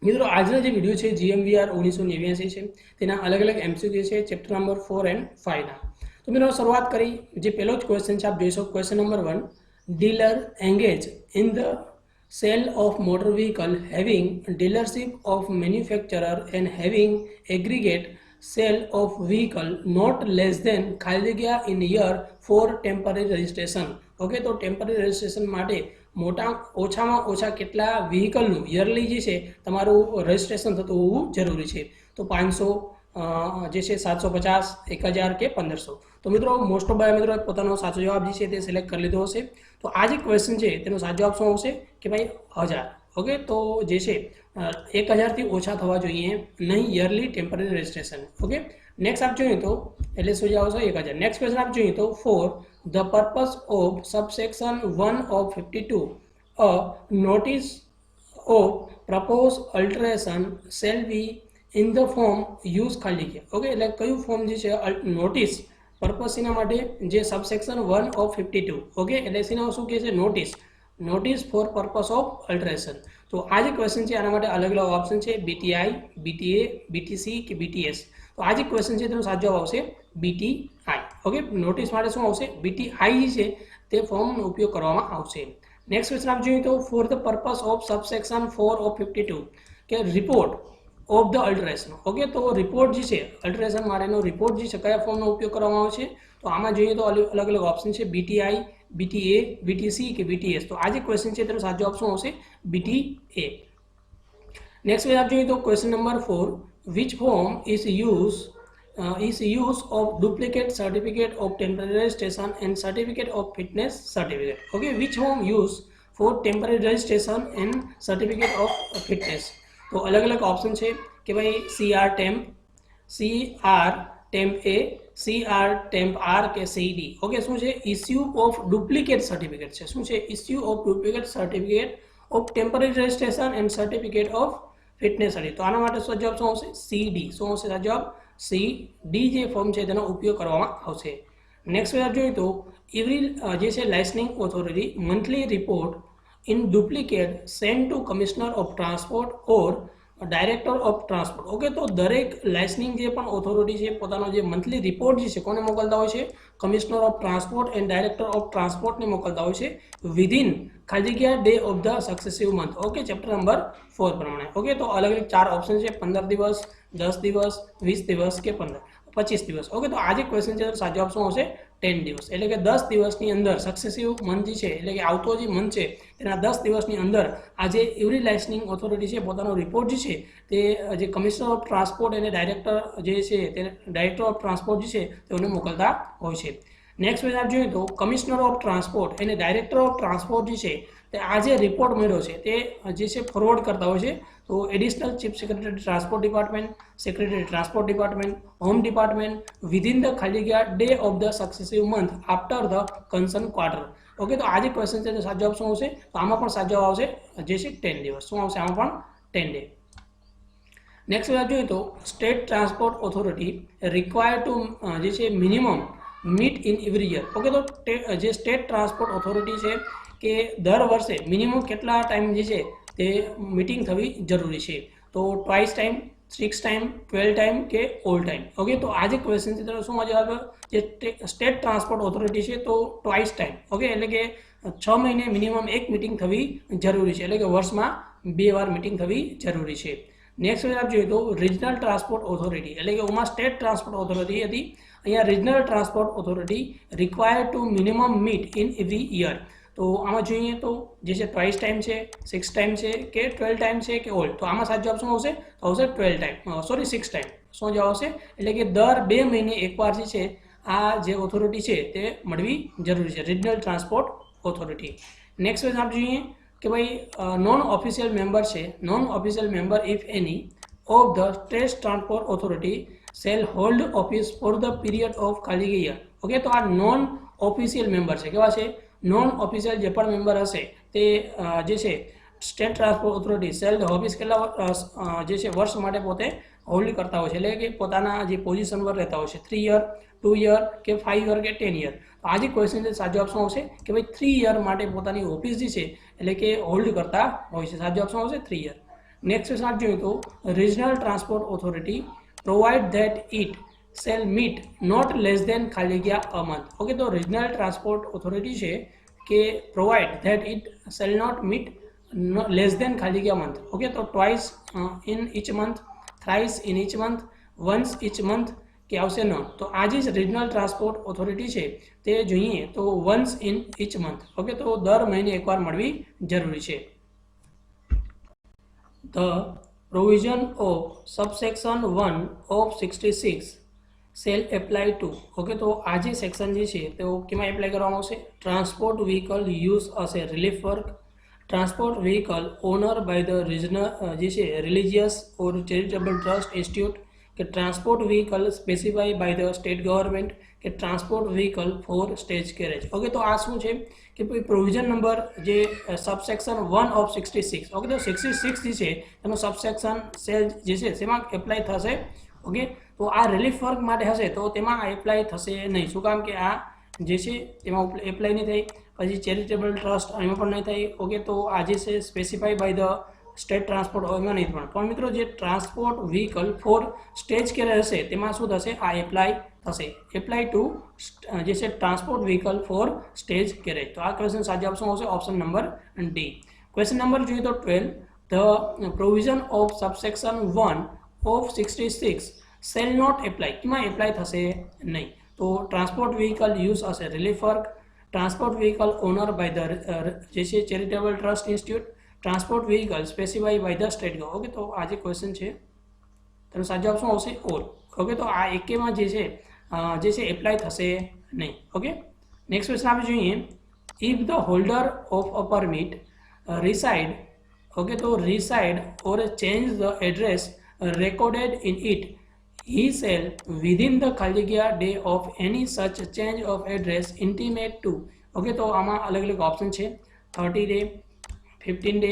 મિત્રો આજના જે વિડીયો છે GMVR 1989 છે તેના અલગ અલગ MCQ છે ચેપ્ટર નંબર 4 and 5 ના. તો મિત્રો શરૂઆત કરી જે પહેલો જ ક્વેશ્ચન છે આપ જોઈશો. Question number 1, dealer engage in the sale of motor vehicle having dealership of manufacturer and having aggregate sale of vehicle not less than ખાલી જગ્યા in year for temporary registration. Okay, તો ટેમ્પરરી રજિસ્ટ્રેશન માટે ઓછામાં ઓછા કેટલા વ્હીકલનું yearly જે છે તમારું રજિસ્ટ્રેશન થતું હોવું જરૂરી છે. તો 500 જે છે 750, 1000 કે 1500. તો મિત્રો મોસ્ટ ઓફ મિત્રો પોતાનો સાચો જવાબ જે છે તે સિલેક્ટ કરી લીધો હશે. તો આ જે ક્વેશ્ચન છે તેનો સાચો જવાબ શું આવશે કે ભાઈ 1000. ઓકે, તો જે છે 1000થી ઓછા થવા જોઈએ નહીં yearly temporary registration. Okay, next આપ જોઈએ તો એટલે શું જવાબ આવશે 1000. નેક્સ્ટ ક્વેશ્ચન આપ જોઈએ તો four the purpose of subsection 1 of 52 a notice of proposed alteration shall be in the form use ખાલી જગ્યા. ઓકે, એટલે કયું ફોર્મ જે છે નોટિસ પર્પસ એના માટે જે સબસેક્શન 1 of 52. ઓકે, એટલે એના શું કહે છે નોટિસ ફોર પર્પસ ઓફ અલ્ટરેશન. તો આ જે ક્વેશ્ચન છે આના માટે અલગ અલગ ઓપ્શન છે BTI, BTA, BTC કે BTS. તો આ જે ક્વેશ્ચન છે તેનો સાચો જવાબ આવશે BTI. ઓકે, નોટિસ માટે શું આવશે BTI છે તે ફોર્મનો ઉપયોગ કરવામાં આવશે. નેક્સ્ટ ક્વેશ્ચન આપ જોઈએ તો for the purpose of subsection 4 of 52 કે રિપોર્ટ ઓફ ધ અલ્ટરેશન. ઓકે, તો રિપોર્ટ જે છે અલ્ટરેશન માટેનો રિપોર્ટ જે છે કયા ફોર્મનો ઉપયોગ કરવામાં આવે છે. તો આમાં જોઈએ તો અલગ અલગ ઓપ્શન છે BTI, BTA, BTC કે BTS. તો આ જે ક્વેશ્ચન છે તેનો સાચો જવાબ શું આવશે BTA. નેક્સ્ટ આપ જોઈએ તો question number 4, which form is use of duplicate certificate of temporary registration and certificate of fitness certificate. Okay, which form use for temporary registration and certificate of fitness. તો અલગ અલગ ઓપ્શન છે કે ભાઈ CR temp A, CR temp R કે CD okay શું છે issue of duplicate certificate છે શું છે issue of duplicate certificate of temporary registration and certificate of fitness study તો આના માટે જવાબ શું આવશે CD શું આવશે જવાબ CD જે ફોર્મ છે તેનો ઉપયોગ કરવામાં આવશે નેક્સ્ટ વાત જોઈએ તો એવરી જે છે licensing authority monthly report in duplicate send to commissioner of transport or director of transport okay તો દરેક લાઇસનિંગ જે પણ ઓથોરિટી છે પોતાનો જે મંથલી રિપોર્ટ જે છે કોને મોકલતા હોય છે commissioner of transport and director of ટ્રાન્સપોર્ટને મોકલતા હોય છે વિધિન ખાલી જગ્યા day of the successive month okay chapter number 4 પ્રમાણે ઓકે તો અલગ અલગ 4 ઓપ્શન છે 15 દિવસ 10 દિવસ 20 દિવસ કે 25 દિવસ ઓકે તો આજે ક્વેશ્ચન છે સાચો જવાબ શું આવશે 10 દિવસ એટલે કે 10 દિવસની અંદર સક્સેસિવ મંથ જે છે એટલે કે આવતો જે મંથ છે તેના 10 દિવસની અંદર આજે એવરી લાઇસનિંગ ઓથોરિટી છે પોતાનો રિપોર્ટ જે છે તે જે કમિશનર ઓફ ટ્રાન્સપોર્ટ અને ડાયરેક્ટર જે છે તે ડાયરેક્ટર ઓફ ટ્રાન્સપોર્ટ જે છે તેઓને મોકલતા હોય છે નેક્સ્ટ વાત જોઈએ તો કમિશનર ઓફ ટ્રાન્સપોર્ટ અને ડાયરેક્ટર ઓફ ટ્રાન્સપોર્ટ જે છે તે આ જે રિપોર્ટ મળ્યો છે તે જે છે ફોરવર્ડ કરતા હોય છે તો additional chief secretary transport department secretary transport department home department within the ખાલી જગ્યા day of the successive month after the concern quarter okay તો આ જે ક્વેશ્ચન છે તે સાચો જવાબ શું આવશે તો આમાં પણ સાચો જવાબ આવશે જે છે 10 દિવસ શું આવશે આમાં પણ 10 ડે નેક્સ્ટ વાત જોઈએ તો state transport authority require two જે છે minimum meet in every year okay તો જે સ્ટેટ ટ્રાન્સપોર્ટ ઓથોરિટી છે કે દર વર્ષે મિનિમમ કેટલા ટાઈમ જે છે તે મીટિંગ થવી જરૂરી છે તો ટ્વાઇસ ટાઈમ 6 ટાઈમ 12 ટાઈમ કે ઓલ ટાઈમ ઓકે તો આ જે ક્વેશ્ચન છે તેનો શું જવાબ જે સ્ટેટ ટ્રાન્સપોર્ટ ઓથોરિટી છે તો ટ્વાઇસ ટાઈમ ઓકે એટલે કે 6 મહિને મિનિમમ એક મીટિંગ થવી જરૂરી છે એટલે કે વર્ષમાં 2 વાર મીટિંગ થવી જરૂરી છે નેક્સ્ટ વાત જોઈએ તો રિજનલ ટ્રાન્સપોર્ટ ઓથોરિટી એટલે કે ઉમાં સ્ટેટ ટ્રાન્સપોર્ટ ઓથોરિટી હતી અહીંયા regional transport authority require two minimum meet in every year તો આમાં જોઈએ તો જે છે ટ્વાઇસ ટાઈમ છે 6 ટાઈમ છે કે 12 ટાઈમ છે કે ઓલ તો આમાં સાચો જવાબ શું આવશે તો આવશે 12 ટાઈમ સોરી 6 ટાઈમ શું જવાબ આવશે એટલે કે દર 2 મહિને એકવાર જે છે આ જે ઓથોરિટી છે તે મળવી જરૂરી છે રિજનલ ટ્રાન્સપોર્ટ ઓથોરિટી નેક્સ્ટ વાત આપણે જોઈએ કે ભાઈ નોન ઓફિશિયલ મેમ્બર છે non official member if any of the state transport authority shall hold office for the period of ખાલી યર ઓકે તો આ નોન ઓફિશિયલ મેમ્બર છે કેવા છે નોન ઓફિશિયલ જે પણ મેમ્બર હશે તે જે છે state transport authority cell office કેટલા જે છે વર્ષ માટે પોતે હોલ્ડ કરતા હોય છે એટલે કે પોતાના જે પોઝિશન પર રહેતા હોય છે 3 યર 2 યર કે 5 યર કે 10 યર તો આ જે ક્વેશ્ચન છે સાચો જવાબ શું આવશે કે ભાઈ 3 યર માટે પોતાની ઓફિસ જે છે એટલે કે હોલ્ડ કરતા હોય છે સાચો જવાબ શું આવશે 3 યર નેક્સ્ટ ક્વેશ્ચન જોઈએ તો regional transport authority provide that it shall meet not less than ખાલી જગ્યા અ મંથ ઓકે તો રિજનલ ટ્રાન્સપોર્ટ ઓથોરિટી છે કે provide that it shall not meet less than ખાલી જગ્યા મંથ ઓકે તો twice in each month thrice in each month once each month કે આવશે ન તો આ જે રિજનલ ટ્રાન્સપોર્ટ ઓથોરિટી છે તે જોઈએ તો once in each month okay તો દર મહિને એકવાર મળવી જરૂરી છે the provision of subsection 1 of 66 shall apply to okay તો આ જે સેક્શન જે છે તે કેમાં એપ્લાય કરવામાં આવશે transport vehicle use as relief work transport vehicle owner by the regional જે છે religious or charitable trust institute કે transport vehicle specify by the state government કે transport vehicle for stage carriage okay તો આ શું છે કે પ્રોવિઝન નંબર જે સબસેક્શન 1 ઓફ 66 ઓકે તો 66 જે છે એનો સબસેક્શન સેલ જે છે તેમાં એપ્લાય થશે ઓકે તો આ રિલીફ વર્ક માટે હશે તો તેમાં એપ્લાય થશે નહીં શું કામ કે આ જે છે તેમાં એપ્લાય નહીં થાય પછી ચેરિટેબલ ટ્રસ્ટ એમાં પણ નહીં થાય ઓકે તો આ જે છે specify by the state transport એમાં નહીં પણ મિત્રો જે transport vehicle for stage carriage હશે તેમાં શું થશે આ એપ્લાય થશે એપ્લાય ટુ જે છે transport vehicle for stage carriage તો આ ક્વેશ્ચન સાચો જવાબ શું આવશે option number D question number જોઈએ તો 12 the provision of subsection 1 of 66 shall not apply કેમાં એપ્લાય થશે નહીં તો ટ્રાન્સપોર્ટ વ્હીકલ યુઝ હશે relief work transport vehicle owner by the જે છે charitable trust institute transport vehicle specify by the state government okay તો આ જે ક્વેશ્ચન છે તેનો સાચો જવાબ શું આવશે ઓલ ઓકે તો આ એકેમાં જે છે એપ્લાય થશે નહીં ઓકે નેક્સ્ટ ક્વેશ્ચન આપણે જોઈએ if the holder of a permit reside okay તો reside or change the address recorded in it he shall within the ખાલી જગ્યા day of any such change of address intimate to. Okay, તો આમાં અલગ અલગ option છે, 30 day, 15 day,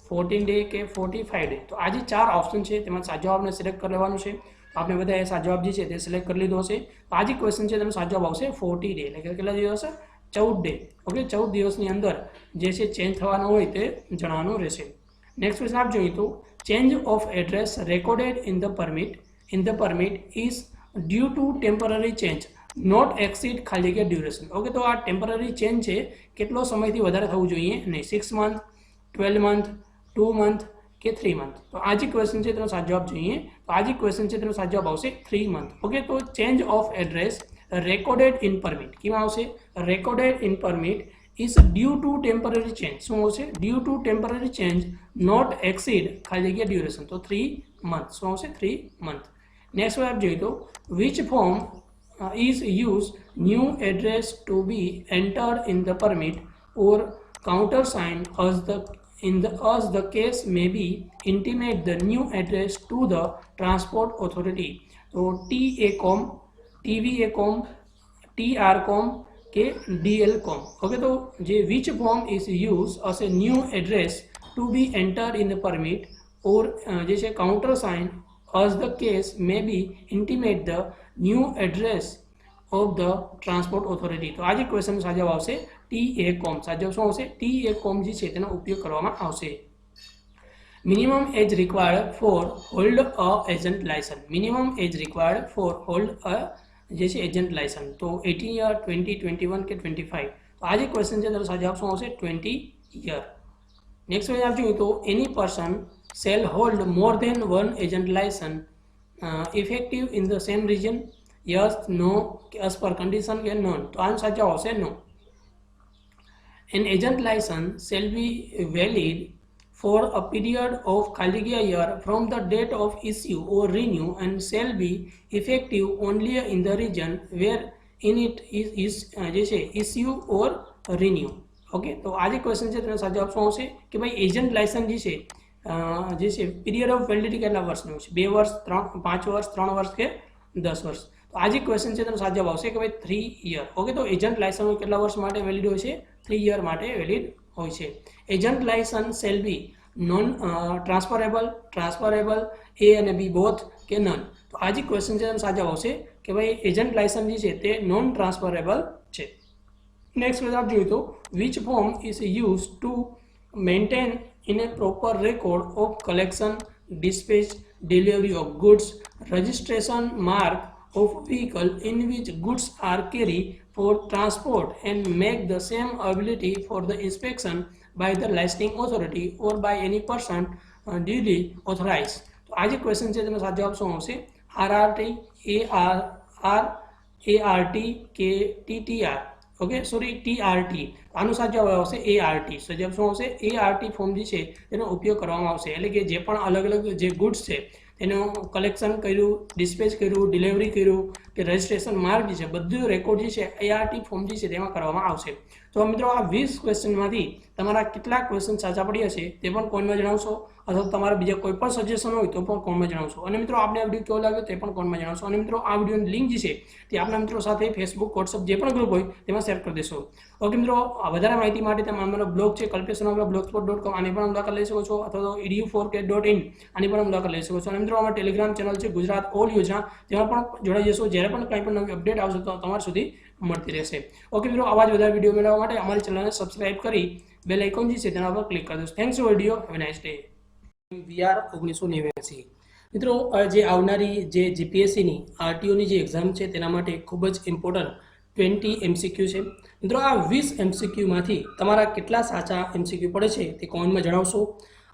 14 day કે 45 day. તો આ જે 4 ઓપ્શન છે તેમાં સાચો જવાબને સિલેક્ટ કરી લેવાનું છે. તો આપણે બધા એ સાચો જવાબ જે છે તે સિલેક્ટ કરી લીધો હશે. તો આ જે ક્વેશ્ચન છે તેનો સાચો જવાબ આવશે 40 ડે, એટલે કે કેટલા દિવસ? 14 ડે. ઓકે, 14 દિવસની અંદર જે છે ચેન્જ થવાનો હોય તે જણાવવાનું રહેશે. નેક્સ્ટ ક્વેશ્ચન આપ જોઈએ તો change of address recorded in the permit is due to temporary change not exceed ખાલી જગ્યા ડ્યુરેશન. ઓકે, તો આ ટેમ્પરરી ચેન્જ છે કેટલો સમયથી વધારે થવું જોઈએ નહીં, 6 મંથ, 12 મંથ, 2 મંથ કે 3 મંથ. તો આ જે ક્વેશ્ચન છે તેનો સાચો જવાબ જોઈએ તો આ જે ક્વેશ્ચન છે તેનો સાચો જવાબ આવશે 3 મંથ. ઓકે, તો change of address recorded in permit કેમાં આવશે? Recorded in permit is due to temporary change. શું આવશે? Due to temporary change not exceed ખાલી જગ્યા ડ્યુરેશન. તો 3 મંથ. શું આવશે? 3 મંથ. નેક્સ્ટ આપ જોઈએ તો which form is used new address to be entered in the permit or countersigned as the case may be intimate the new address to the transport authority. तो TACOM, TVACOM, TRCOM के DLCOM. Okay, तो जे which form is used as a new address to be entered in the permit or जैसे countersigned as the case may be intimate the new address of the transport authority. તો આ જે question સાચો જવાબ આવશે TACOM. સાચો જવાબ શું આવશે? TACOM જે છે તેનો ઉપયોગ કરવામાં આવશે. Minimum age required for hold a agent licence. Minimum age required for hold a જે છે એજન્ટ લાયસન્સ. તો 18 યર, 20, 21 કે 25. તો આ જે ક્વેશ્ચન છે તેનો સાચો જવાબ શું આવશે? 20 યર. નેક્સ્ટ ક્વેશ્ચન આપ જોઈએ તો any person shall hold more than one agent license effective in the same region. Yes, no, as per condition કે none. તો આનો સાચો આવશે no. An agent license shall be valid for a period of ખાલી જગ્યા year from the date of issue or renew and shall be effective only in the region where in it is જે છે issue or renew. Okay, તો આ જે question છે તેનો સાચો જવાબ શું આવશે કે ભાઈ એજન્ટ લાયસન્સ જે છે જે છે પીરિયડ ઓફ વેલિડિટી કેટલા વર્ષનું છે? 2 વર્ષ, 5 વર્ષ, 3 વર્ષ કે 10 વર્ષ. તો આ જે ક્વેશ્ચન છે તેનો સાચો જવાબ આવશે કે ભાઈ 3 યર. ઓકે, તો એજન્ટ લાયસન્સ કેટલા વર્ષ માટે વેલિડ હોય છે? 3 યર માટે વેલિડ હોય છે. Agent licence shall be non transferable એ અને બી બોથ કે નન. તો આ જે ક્વેશ્ચન છે તેનો સાચો જવાબ આવશે કે ભાઈ એજન્ટ લાયસન્સ જે છે તે નોન ટ્રાન્સફરેબલ છે. નેક્સ્ટ ક્વેશ્ચન આપ જોઈએ તો which form is use to maintain in a proper record of collection, dispatch, delivery of goods, registration mark of vehicle in which goods are carried for transport and make the same ability for the inspection by the licensing authority or by any person duly authorized. તો આ જે question છે તેનો સાચો જવાબ શું આવશે? RRT, ART કે TTR. Okay, sorry TRT. આનો સાચો જવાબ આવશે ART. સાચો જવાબ શું આવશે? ART ફોર્મ જે છે તેનો ઉપયોગ કરવામાં આવશે. એટલે કે જે પણ અલગ અલગ જે ગુડ્સ છે તેનું કલેક્શન કર્યું, ડિસ્પેચ કર્યું, ડિલિવરી કર્યું કે રજિસ્ટ્રેશન માર્ક જે છે બધું રેકોર્ડ જે છે ART ફોર્મ જે છે તેમાં કરવામાં આવશે. તો મિત્રો આ 20 ક્વેશ્ચનમાંથી તમારા કેટલા ક્વેશ્ચન સાચા પડ્યા છે તે પણ કોમેન્ટમાં જણાવશો, અથવા તમારા બીજા કોઈ પણ સજેશન હોય તો પણ કોમેન્ટમાં જણાવશો. અને મિત્રો આપને આ વિડીયો કેવો લાગ્યો તે પણ કોમેન્ટમાં જણાવશો. અને મિત્રો આ વિડીયોની લિંક જે છે તે આપના મિત્રો સાથે ફેસબુક, વોટ્સઅપ જે પણ ગ્રુપ હોય તેમાં શેર કરી દેશો. ઓકે મિત્રો, વધારે માહિતી માટે તમે અમારો બ્લોગ છે kalpeshwarma.blogspot.com આની પણ મુલાકાત લઈ શકો છો, અથવા તો edu4k.in આની પણ મુલાકાત લઈ શકો છો. અને મિત્રો અમારા ટેલિગ્રામ ચેનલ છે ગુજરાત ઓલ યોજના, તેમાં પણ જોડાઈ જશો. જ્યારે પણ કંઈ પણ નવી અપડેટ આવશે તો તમારા સુધી મળતી રહેશે. ઓકે મિત્રો, આવા જ વધારે વિડીયો મેળવવા માટે અમારી ચેનલને સબસ્ક્રાઇબ કરી બેલ આઇકોન જે છે તેના પર ક્લિક કરી દો. Thanks for video. Have a nice day. VR 1989. મિત્રો, જે આવનારી જે જીપીએસસીની આરટીઓની જે એક્ઝામ છે તેના માટે ખૂબ જ ઇમ્પોર્ટન્ટ 20 MCQ છે. મિત્રો, આ 20 MCQમાંથી તમારા કેટલા સાચા MCQ પડે છે તે કોમેન્ટમાં જણાવશો,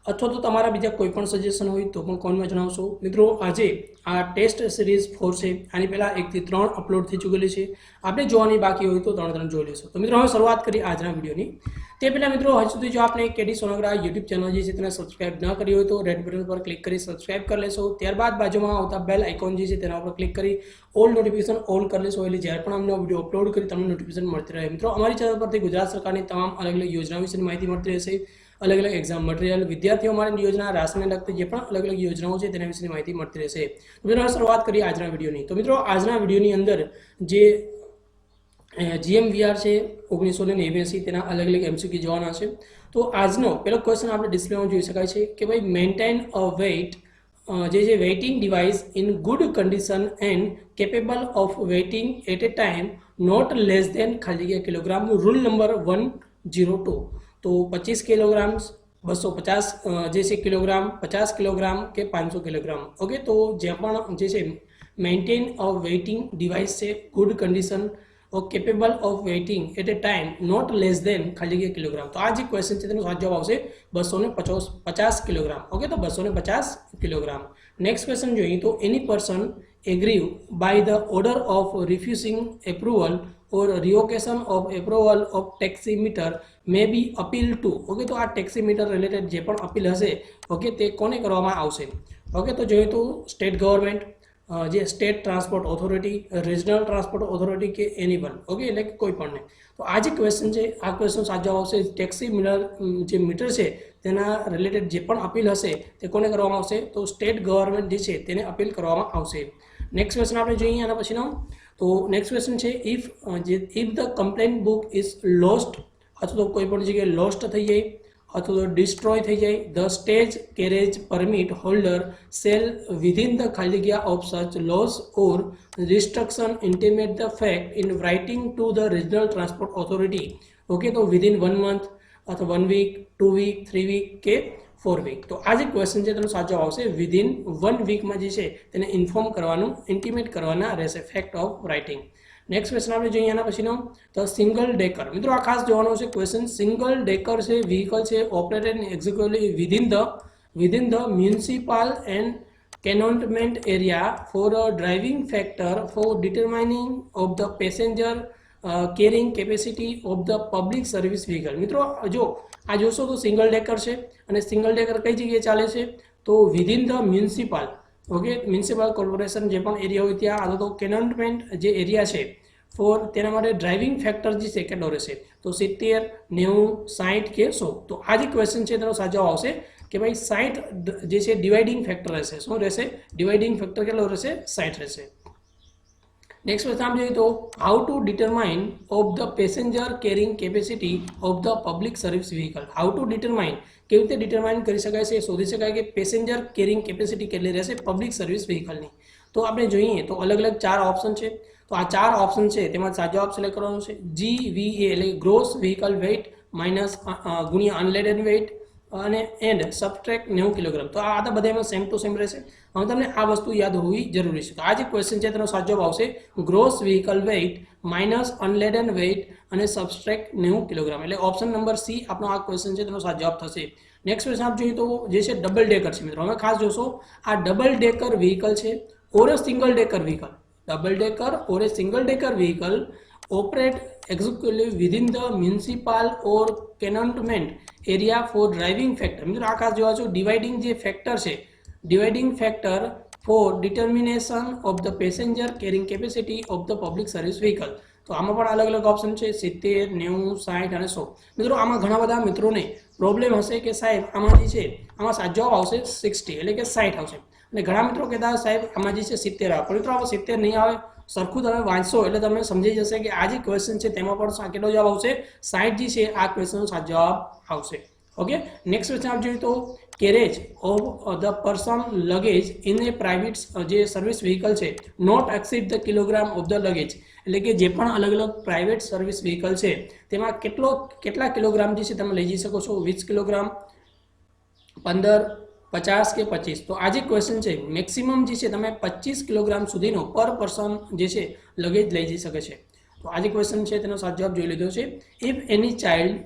અથવા તો તમારા બીજા કોઈ પણ સજેશન હોય તો પણ કોમેન્ટમાં જણાવશો. મિત્રો, આજે આ ટેસ્ટ સિરીઝ 4 છે. આની પહેલાં 1 થી 3 અપલોડ થઈ ચૂકેલી છે. આપણે જોવાની બાકી હોય તો 3 જોઈ લેશો. તો મિત્રો, હવે શરૂઆત કરી આજના વિડીયોની. તે પહેલાં મિત્રો, હજુ સુધી જો આપણે કેડી સોનોગ્રા યુટ્યુબ ચેનલ જે છે તેને સબસ્ક્રાઇબ ન કરી હોય તો રેડ બટન પર ક્લિક કરી સબસ્ક્રાઇબ કરી લેશો. ત્યારબાદ બાજુમાં આવતા બેલ આઇકોન જે છે તેના પર ક્લિક કરી ઓલ નોટિફિકેશન ઓલ કરી લેશો, એટલે જ્યારે પણ અમને વિડીયો અપલોડ કરી તમને નોટિફિકેશન મળતી રહે. મિત્રો, અમારી ચેનલ પરથી ગુજરાત સરકારની તમામ અલગ અલગ યોજનાઓ વિશેની માહિતી મળતી રહેશે. अलग अलग एग्जाम मटेरियल विद्यार्थियों माटेनी योजना राष्ट्रને લગતી જે પણ अलग अलग યોજનાઓ છે તેના વિશેની માહિતી મળતી રહેશે। તો મિત્રો શરૂઆત કરીએ આજના વિડીયોની। તો મિત્રો આજના વિડીયોની અંદર જે GMVR છે 1989 તેના अलग अलग MCQ જોવાના છે। તો આજનો પહેલો ક્વેશ્ચન આપણે ડિસ્પ્લેમાં જોઈ શકાય છે કે ભાઈ મેન્ટેન અ વેઇટ જે weighting device in good condition and capable of weighting at a time not less than ખાલી જગ્યા કિલોગ્રામ રૂલ નંબર 102। તો 25 કિલોગ્રામ 250 જે છે કિલોગ્રામ 50 કિલોગ્રામ કે 500 કિલોગ્રામ ઓકે। તો જે પણ જે છે મેન્ટેન અ વેઇટિંગ ડિવાઇસ છે ગુડ કન્ડિશન और capable of waiting eight A time not less than खाली के किलोग्राम। तो आज क्वेश्चन है तेनो साचो जवाब आवशे 250 किलोग्राम ओके। तो 250 किलोग्राम। नेक्स्ट क्वेश्चन જોઈએ તો any person aggrieve by the order of refusing approval और revocation of approval of taximeter may be appeal to okay. तो आ टेक्सीमीटर रिलेटेड जे पण अपील हशे ओके ते कोने करवामां आवशे ओके। तो જોઈએ તો स्टेट गवर्नमेंट જે state transport authority regional transport authority કે એની વન ઓકે એટલે કે કોઈ પણ ને। તો આ જે ક્વેશ્ચન છે આ ક્વેશ્ચન સાચો આવશે ટેક્સી જે મીટર છે તેના રિલેટેડ જે પણ અપીલ હશે તે કોને કરવામાં આવશે તો સ્ટેટ ગવર્મેન્ટ જે છે તેને અપીલ કરવામાં આવશે। નેક્સ્ટ ક્વેશ્ચન આપણે જોઈએ આના પછીનો। તો નેક્સ્ટ ક્વેશ્ચન છે if the complaint book is lost અથવા તો કોઈ પણ જગ્યાએ લોસ્ટ થઈ જાય अथवा तो डिस्ट्रॉय थी जाए the stage carriage permit holder shall within the खाली जगह ऑफ सच लॉस और restriction intimate the fact in writing to the regional transport authority okay. तो विदिन 1 मंथ अथवा 1 वीक 2 वीक 3 वीक के 4 वीक। तो आज क्वेश्चन है तेनो साचो आवशे विदिन 1 वीक में जे छे तेने इन्फॉर्म करवानुं इंटीमेट करवाना रहेशे fact of writing. Next question આપણે જોઈએ આના પછીનો તો સિંગલ ડેકર મિત્રો આ ખાસ જોવાનો છે ક્વેશ્ચન। સિંગલ ડેકર છે વ્હીકલ છે operated executively within the municipal and cantonment area for a driving factor for determining of the passenger carrying capacity of the public service vehicle. મિત્રો જો આ જોશો તો સિંગલ ડેકર છે અને સિંગલ ડેકર કઈ જગ્યાએ ચાલે છે તો within the municipal okay municipal corporation जे पण एरिया होय त्यां अथवा तो केनोन्टमेंट जे एरिया है फोर तेना माटे ड्राइविंग फैक्टर जे छे केटलो रहेशे तो 70 90 60 के 100। तो आज क्वेश्चन है तेनो साचो आवशे कि भाई 60 जे छे डिवाइडिंग फैक्टर रहेशे शुं रहेशे डिवाइडिंग फैक्टर केटलो रहेशे 60 रहेशे। नेक्स्ट क्वेश्चन आप જોઈએ તો how to determine of the passenger carrying capacity of the public service vehicle. How to determine કેવી રીતે ડિટરમાઇન કરી શકાય છે શોધી શકાય કે પેસેન્જર કેરિંગ કેપેસિટી કેટલી રહેશે પબ્લિક સર્વિસ વ્હીકલની। તો આપણે જોઈએ તો અલગ અલગ 4 ઓપ્શન છે। તો આ 4 ઓપ્શન છે તેમાં સાચો જવાબ સિલેક્ટ કરવાનો છે GVA એટલે ગ્રોસ વ્હીકલ વેઇટ માઇનસ ગુણ્યા અનલેડન વેઇટ અને એન્ડ સબટ્રેક્ટ 90 કિલોગ્રામ। તો આ તો બધામાં સેમ ટુ સેમ રહેશે। હવે તમને આ વસ્તુ યાદ હોવી જરૂરી છે। તો આ જે ક્વેશ્ચન છે તેનો સાચો જવાબ આવશે gross vehicle weight minus unladen weight અને સબસ્ટ્રેક્ટ 90 કિલોગ્રામ એટલે ઓપ્શન નંબર સી આપણો આ ક્વેશ્ચન છે તેનો સાચો જવાબ થશે। नेक्स्ट क्वेश्चन आप જોઈએ તો જે છે ડબલ ડેકર છે મિત્રો। હવે ખાસ જોશો આ ડબલ ડેકર વ્હીકલ છે or a single decker vehicle double decker or a single decker vehicle operate executively within the municipal or cantonment area for driving factor. મિત્રો આ ખાસ જોવા છો ડિવાઇડિંગ જે ફેક્ટર છે dividing factor for determination of the passenger carrying capacity of the public service vehicle. तो आम पण अलग अलग ऑप्शन है 70 90 60 और 100। मित्रों आम घना बधा मित्रों ने प्रॉब्लम हशे कि साहेब आमां जे छे आमां साचो जवाब आवशे 60 एटले के 60 आवशे અને ઘણા મિત્રો કહેતા સાહેબ આમાં જે છે 70 આવે પણ મિત્રો આમાં 70 નહીં આવે સરખું તમે વાંચશો એટલે તમને સમજી જશે કે આ જે ક્વેશ્ચન છે તેમાં પણ કેટલો જવાબ આવશે 60 જે છે આ ક્વેશ્ચનનો સાચો જવાબ આવશે ओके। नेक्स्ट क्वेश्चन आप જોઈએ તો carriage of the person luggage in a private જે સર્વિસ વ્હીકલ છે not exceed the kilogram of the luggage એટલે કે જે પણ અલગ અલગ પ્રાઇવેટ સર્વિસ વ્હીકલ છે તેમાં કેટલા કિલોગ્રામ જે છે તમે લઈ જઈ શકો છો 20 કિલોગ્રામ 15 50 કે 25। તો આ જે ક્વેશ્ચન છે મેક્સિમમ જે છે તમે 25 કિલોગ્રામ સુધીનો પર પર્સન જે છે લગેજ લઈ જઈ શકે છે। તો આ જે ક્વેશ્ચન છે તેનો સાચો જવાબ જોઈ લીધો છે if any child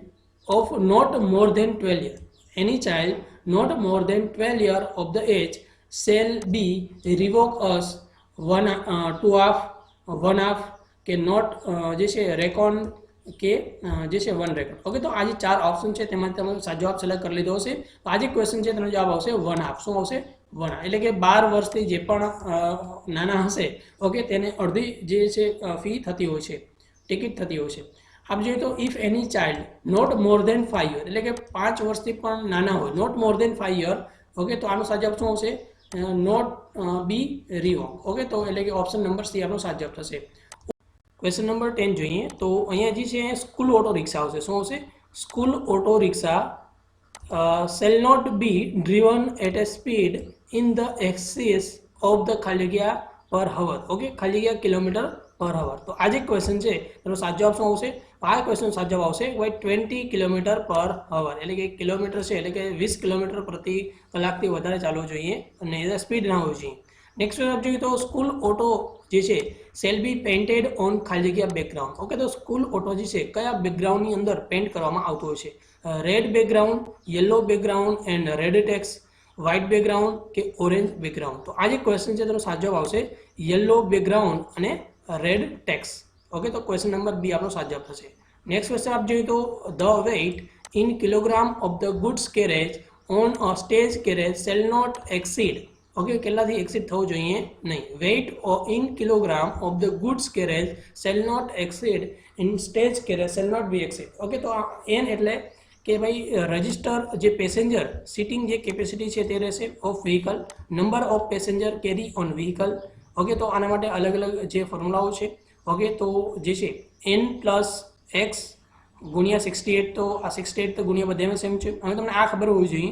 of not more than 12 years any child not more than 12 years of the age shall be revoked as one half के not જે છે રેકોર્ડ કે જે છે 1 રેકોર્ડ ઓકે। તો આ જે 4 ઓપ્શન છે તેમાં તમે સાચો જવાબ સિલેક્ટ કરી લીધો હશે। તો આ જે ક્વેશ્ચન છે તેનો જવાબ આવશે 1 હાફ। શું આવશે 1 હાફ એટલે કે 12 વર્ષથી જે પણ નાના હશે ઓકે તેને અડધી જે છે ફી થતી હોય છે ટિકિટ થતી હોય છે। આપ જોઈએ તો if any child not more than 5 year એટલે કે 5 વર્ષથી પણ નાના હોય, not more than 5 year, okay, તો આનો સાચો જવાબ શું આવશે? નોટ બી રીઓંગ, ઓકે, તો એટલે કે ઓપ્શન નંબર સી આપણો સાચો જવાબ થશે. ક્વેશ્ચન નંબર 10 જોઈએ તો અહીંયા જે છે સ્કૂલ ઓટો રિક્ષા આવશે. શું આવશે? School auto rickshaw shall not be driven at a speed in the excess of the ખાલી જગ્યા પર hour, ઓકે, ખાલી જગ્યા કિલોમીટર પર hour. તો આ જે ક્વેશ્ચન છે એનો સાચો જવાબ શું આવશે? આ ક્વેશ્ચન સાચો જવાબ આવશે ભાઈ 20 કિલોમીટર પર hour, એટલે કે કિલોમીટર છે એટલે કે 20 કિલોમીટર પ્રતિ કલાકથી વધારે ચાલવું જોઈએ અને એ સ્પીડ ના હોવી જોઈએ. નેક્સ્ટ જવાબ જોઈએ તો સ્કૂલ ઓટો જે છે સેલ બી પેઇન્ટેડ ઓન ખાલી જગ્યા બેકગ્રાઉન્ડ, ઓકે, તો સ્કૂલ ઓટો જે છે કયા બેકગ્રાઉન્ડની અંદર પેઇન્ટ કરવામાં આવતો હોય છે? Red background, yellow background and red text, white background કે ઓરેન્જ બેકગ્રાઉન્ડ. તો આ જે ક્વેશ્ચન છે તેનો સાચો જવાબ આવશે યલો બેકગ્રાઉન્ડ અને રેડ ટેક્સ, ઓકે, તો ક્વેશ્ચન નંબર બી આપણો સાચો જવાબ થશે. નેક્સ્ટ ક્વેશ્ચન આપ જોઈએ તો the weight in kilogram of the goods carriage on a stage carriage shall not exceed, okay, કેટલાથી એક્સીડ થવું જોઈએ નહીં. Weight in kilogram of the goods carriage shall not exceed in stage carriage shall not be exceed, okay, તો એન એટલે કે ભાઈ register જે પેસેન્જર સીટિંગ જે કેપેસિટી છે તે રહેશે of vehicle, number of passenger carry on vehicle, okay, તો આના માટે અલગ અલગ જે ફોર્મ્યુલાઓ છે, ઓકે, તો જે છે n પ્લસ એક્સ ગુણ્યા 68, તો આ 68 તો ગુણ્યા બધામાં સેમ છે. હવે તમને આ ખબર હોવી જોઈએ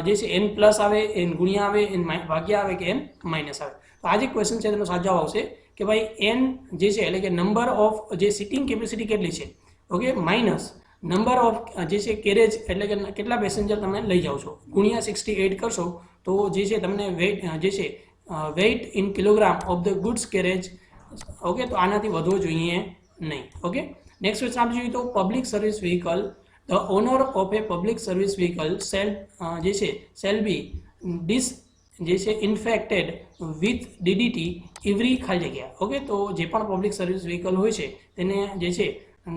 જે છે n પ્લસ આવે, n ગુણ્યા આવે, n ભાગ્યા આવે કે n માઇનસ આવે. તો આ જે ક્વેશ્ચન છે તેનો સાચો જવાબ આવશે કે ભાઈ n જે છે એટલે કે નંબર ઓફ જે સીટિંગ કેપેસિટી કેટલી છે, ઓકે, માઇનસ નંબર ઓફ જે છે કેરેજ એટલે કે કેટલા પેસેન્જર તમે લઈ જાઓ છો ગુણ્યા 68 કરશો તો જે છે તમને વેઇટ જે છે weight in kilogram of the goods carriage, okay, તો આનાથી વધવો જોઈએ નહીં, ઓકે. નેક્સ્ટ ક્વેશ્ચન આપણે જોઈએ તો public service vehicle the owner of A public service vehicle cell જે છે સેલ બી ડિસ જે છે ઇન્ફેક્ટેડ વિથ ડીડીટી એવરી ખાલી જગ્યા, ઓકે, તો જે પણ પબ્લિક સર્વિસ વ્હીકલ હોય છે તેને જે છે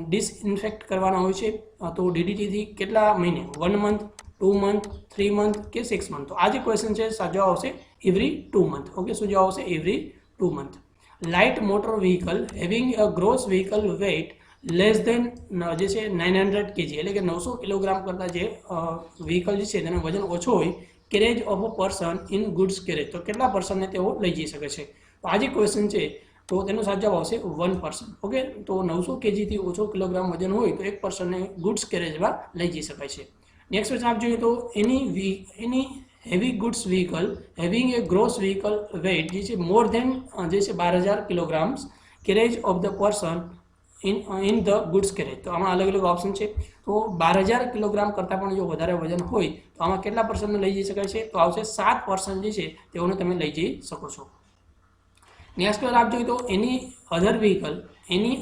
ડિસઇન્ફેક્ટ કરવાના હોય છે તો ડીડીટીથી કેટલા મહિને? 1 મંથ, 2 મંથ, 3 મંથ કે 6 મંથ. તો આ જે ક્વેશ્ચન છે સાચો આવશે એવરી 2 મંથ, ઓકે, શું જવાબ આવશે? Every 2 month. Light motor vehicle having a gross vehicle weight less than જે છે 900 kg એટલે કે 900 કિલોગ્રામ કરતાં જે વ્હીકલ જે છે તેનું વજન ઓછો હોય, carriage of a person in goods carriage, તો કેટલા પર્સનને તેઓ લઈ જઈ શકે છે? તો આ જે ક્વેશ્ચન છે તો તેનો સાચો જવાબ આવશે 1 પર્સન, ઓકે, તો 900 kgથી ઓછો કિલોગ્રામ વજન હોય તો એક પર્સનને ગુડ્સ કેરેજમાં લઈ જઈ શકાય છે. નેક્સ્ટ ક્વેશ્ચન આપ જોઈએ તો એની heavy goods vehicle having a gross vehicle weight જે છે મોર ધેન જે છે 12,000 kilograms carriage of the person in the goods carriage. તો આમાં અલગ અલગ ઓપ્શન છે. તો 12,000 કિલોગ્રામ કરતાં પણ જો વધારે વજન હોય તો આમાં કેટલા પર્સનને લઈ જઈ શકાય છે? તો આવશે 7 પર્સન જે છે તેઓને તમે લઈ જઈ શકો છો. નેક્સ્ટ ક્વેશ્ચન આપ જોઈએ તો any other vehicle any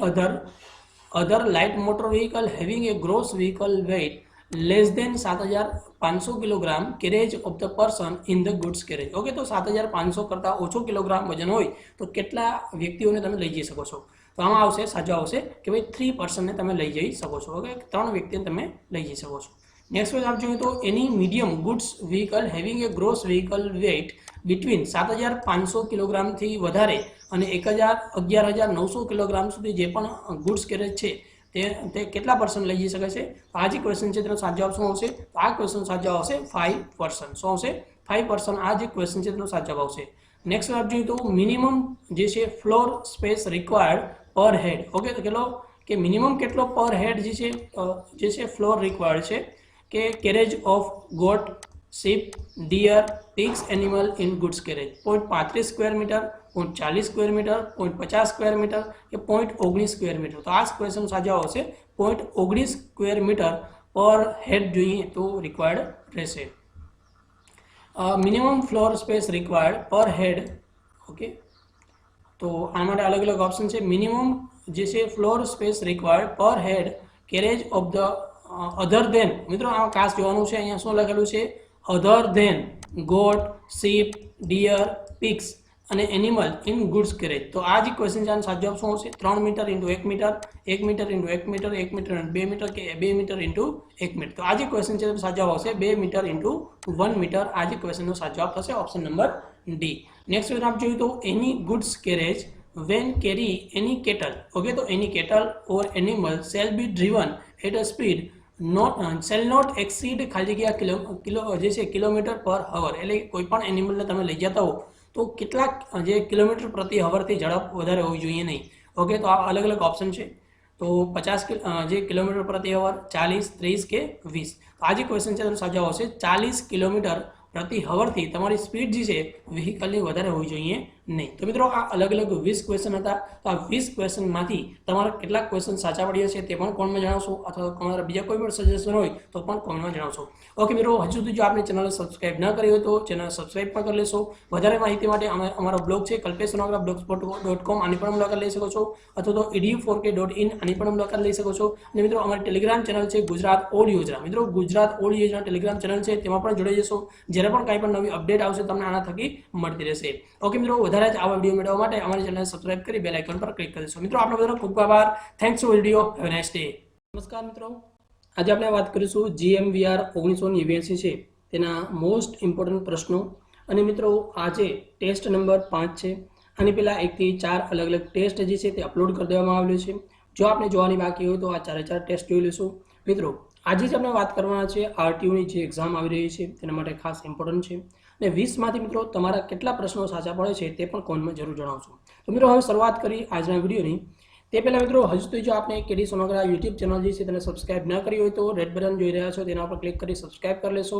other light motor vehicle having a gross vehicle weight less than 7,500 kilogram carriage of the person in the goods carriage, okay, તો 7,500 કરતાં ઓછો કિલોગ્રામ વજન હોય તો કેટલા વ્યક્તિઓને તમે લઈ જઈ શકો છો? તો આમાં આવશે સાચો આવશે કે ભાઈ 3 પર્સનને તમે લઈ જઈ શકો છો, ઓકે, 3 વ્યક્તિને તમે લઈ જઈ શકો છો. નેક્સ્ટ ક્વેશ્ચન આપ જોઈએ તો એની medium goods vehicle having a gross vehicle weight between 7,500 કિલોગ્રામથી વધારે અને 11,900 કિલોગ્રામ સુધી જે પણ ગુડ્સ કેરેજ છે તે કેટલા પર્સન લઈ જઈ શકે છે? આ જે ક્વેશ્ચન છે તેનો સાચો જવાબ શું આવશે? તો આ ક્વેશ્ચન સાચો જવાબ આવશે 5 પર્સન. શું આવશે? 5 પર્સન. આ જે ક્વેશ્ચન છે તેનો સાચો જવાબ આવશે. નેક્સ્ટ આપ જોઈએ તો મિનિમમ જે છે ફ્લોર સ્પેસ રિક્વાયર્ડ પર હેડ, ઓકે, તો કેટલો કે મિનિમમ કેટલો પર હેડ જે છે ફ્લોર રિક્વાયર્ડ છે કે carriage of goat, sheep, deer, pigs animal in goods carriage? 0.35 square metre, 0.40 square metre, 0.50 square metre કે 0.19 સ્ક્વેર મીટર? તો આ ક્વેશ્ચન સાચો આવશે 0.19 સ્ક્વેર મીટર પર હેડ જોઈએ તો રિક્વાયર્ડ રહેશે. Minimum floor space required per હેડ, ઓકે, તો આ માટે અલગ અલગ ઓપ્શન છે. મિનિમમ જે છે floor space required per head carriage of the other than, મિત્રો આ ખાસ જોવાનું છે, અહીંયા શું લખેલું છે? Other than goat, sheep, deer, pigs અને એનિમલ ઇન ગુડ્સ કેરેજ. તો આ જે ક્વેશ્ચન છે આનો સાચો જવાબ શું આવશે? 3 metre into 1 metre, 1 metre into 1 metre, 1 metre into 2 metre કે 2 મીટર ઇન્ટુ 1 મીટર? તો આ જે ક્વેશ્ચન છે તેનો સાચો જવાબ આવશે 2 મીટર ઇન્ટુ 1 મીટર. આ જે ક્વેશ્ચનનો સાચો જવાબ થશે option number D. Next question આપ જોઈએ તો any goods carriage when carry any cattle, okay, તો any cattle or animal shall be driven at a speed shall not exceed ખાલી જગ્યા કિલો જે છે કિલોમીટર પર અવર, એટલે કોઈ પણ એનિમલને તમે લઈ જતા હો તો કેટલા જે કિલોમીટર પ્રતિ અવરથી ઝડપ વધારે હોવી જોઈએ નહીં. ઓકે, તો આ અલગ અલગ ઓપ્શન છે. તો 50 જે કિલોમીટર પ્રતિ અવર, 40, 30 કે 20. તો આ જે ક્વેશ્ચન છે તેનો સાચો આવશે 40 કિલોમીટર પ્રતિ અવરથી તમારી સ્પીડ જે છે વ્હીકલની વધારે હોવી જોઈએ નહીં. તો મિત્રો આ અલગ અલગ 20 ક્વેશ્ચન હતા. તો આ 20 ક્વેશ્ચનમાંથી તમારા કેટલાક ક્વેશ્ચન સાચા પડ્યા છે તે પણ કોમેન્ટમાં જણાવશો, અથવા તમારા બીજા કોઈ પણ સજેશન હોય તો પણ કોમેન્ટમાં જણાવશો. ઓકે મિત્રો, હજુ સુધી જો આપણી ચેનલને સબસ્ક્રાઇબ ન કરી હોય તો ચેનલ સબસ્ક્રાઇબ પણ કરી લેશો. વધારે માહિતી માટે અમારો બ્લોગ છે kalpeshsonagra.blogspot.com, આની પણ મુલાકાત લઈ શકો છો, અથવા તો edu4k.in આની પણ મુલાકાત લઈ શકો છો. અને મિત્રો અમારી ટેલિગ્રામ ચેનલ છે ગુજરાત ઓલ યોજના. મિત્રો ગુજરાત ઓલ યોજના ટેલિગ્રામ ચેનલ છે, તેમાં પણ જોડાઈ જશો. જ્યારે પણ કાંઈ પણ નવી અપડેટ આવશે તમને આના થકી મળતી રહેશે. ઓકે મિત્રો, વધારે જ આવા વિડીયો મેળવવા માટે અમારી ચેનલને સબસ્ક્રાઇબ કરી બેલ આઇકન પર ક્લિક કરી દેશો. મિત્રો આપનો બધાનો ખૂબ આભાર. Thanks for video. Have a nice day. નમસ્કાર મિત્રો, આજે આપણે વાત કરીશું GMVR 1989 છે તેના મોસ્ટ ઇમ્પોર્ટન્ટ પ્રશ્નો. અને મિત્રો આજે ટેસ્ટ નંબર 5 છે. આની પહેલાં 1 થી 4 અલગ અલગ ટેસ્ટ જે છે તે અપલોડ કરી દેવામાં આવેલું છે. જો આપણે જોવાની બાકી હોય તો આ 4 ટેસ્ટ જોઈ લઈશું. મિત્રો આજે જ આપણે વાત કરવાના છે RTOની જે એક્ઝામ આવી રહી છે તેના માટે ખાસ ઇમ્પોર્ટન્ટ છે. અને 20માંથી મિત્રો તમારા કેટલા પ્રશ્નો સાચા પડે છે તે પણ કોમેન્ટમાં જરૂર જણાવશો. તો મિત્રો હવે શરૂઆત કરી આજના વિડીયોની. તે પહેલાં મિત્રો હજુ સુધી જો આપણે KD સોનોગ્રા યુટ્યુબ ચેનલ જે છે તેને સબસ્ક્રાઇબ ન કરી હોય તો રેડ બટન જોઈ રહ્યા છો તેના ઉપર ક્લિક કરી સબસ્ક્રાઇબ કરી લેશો.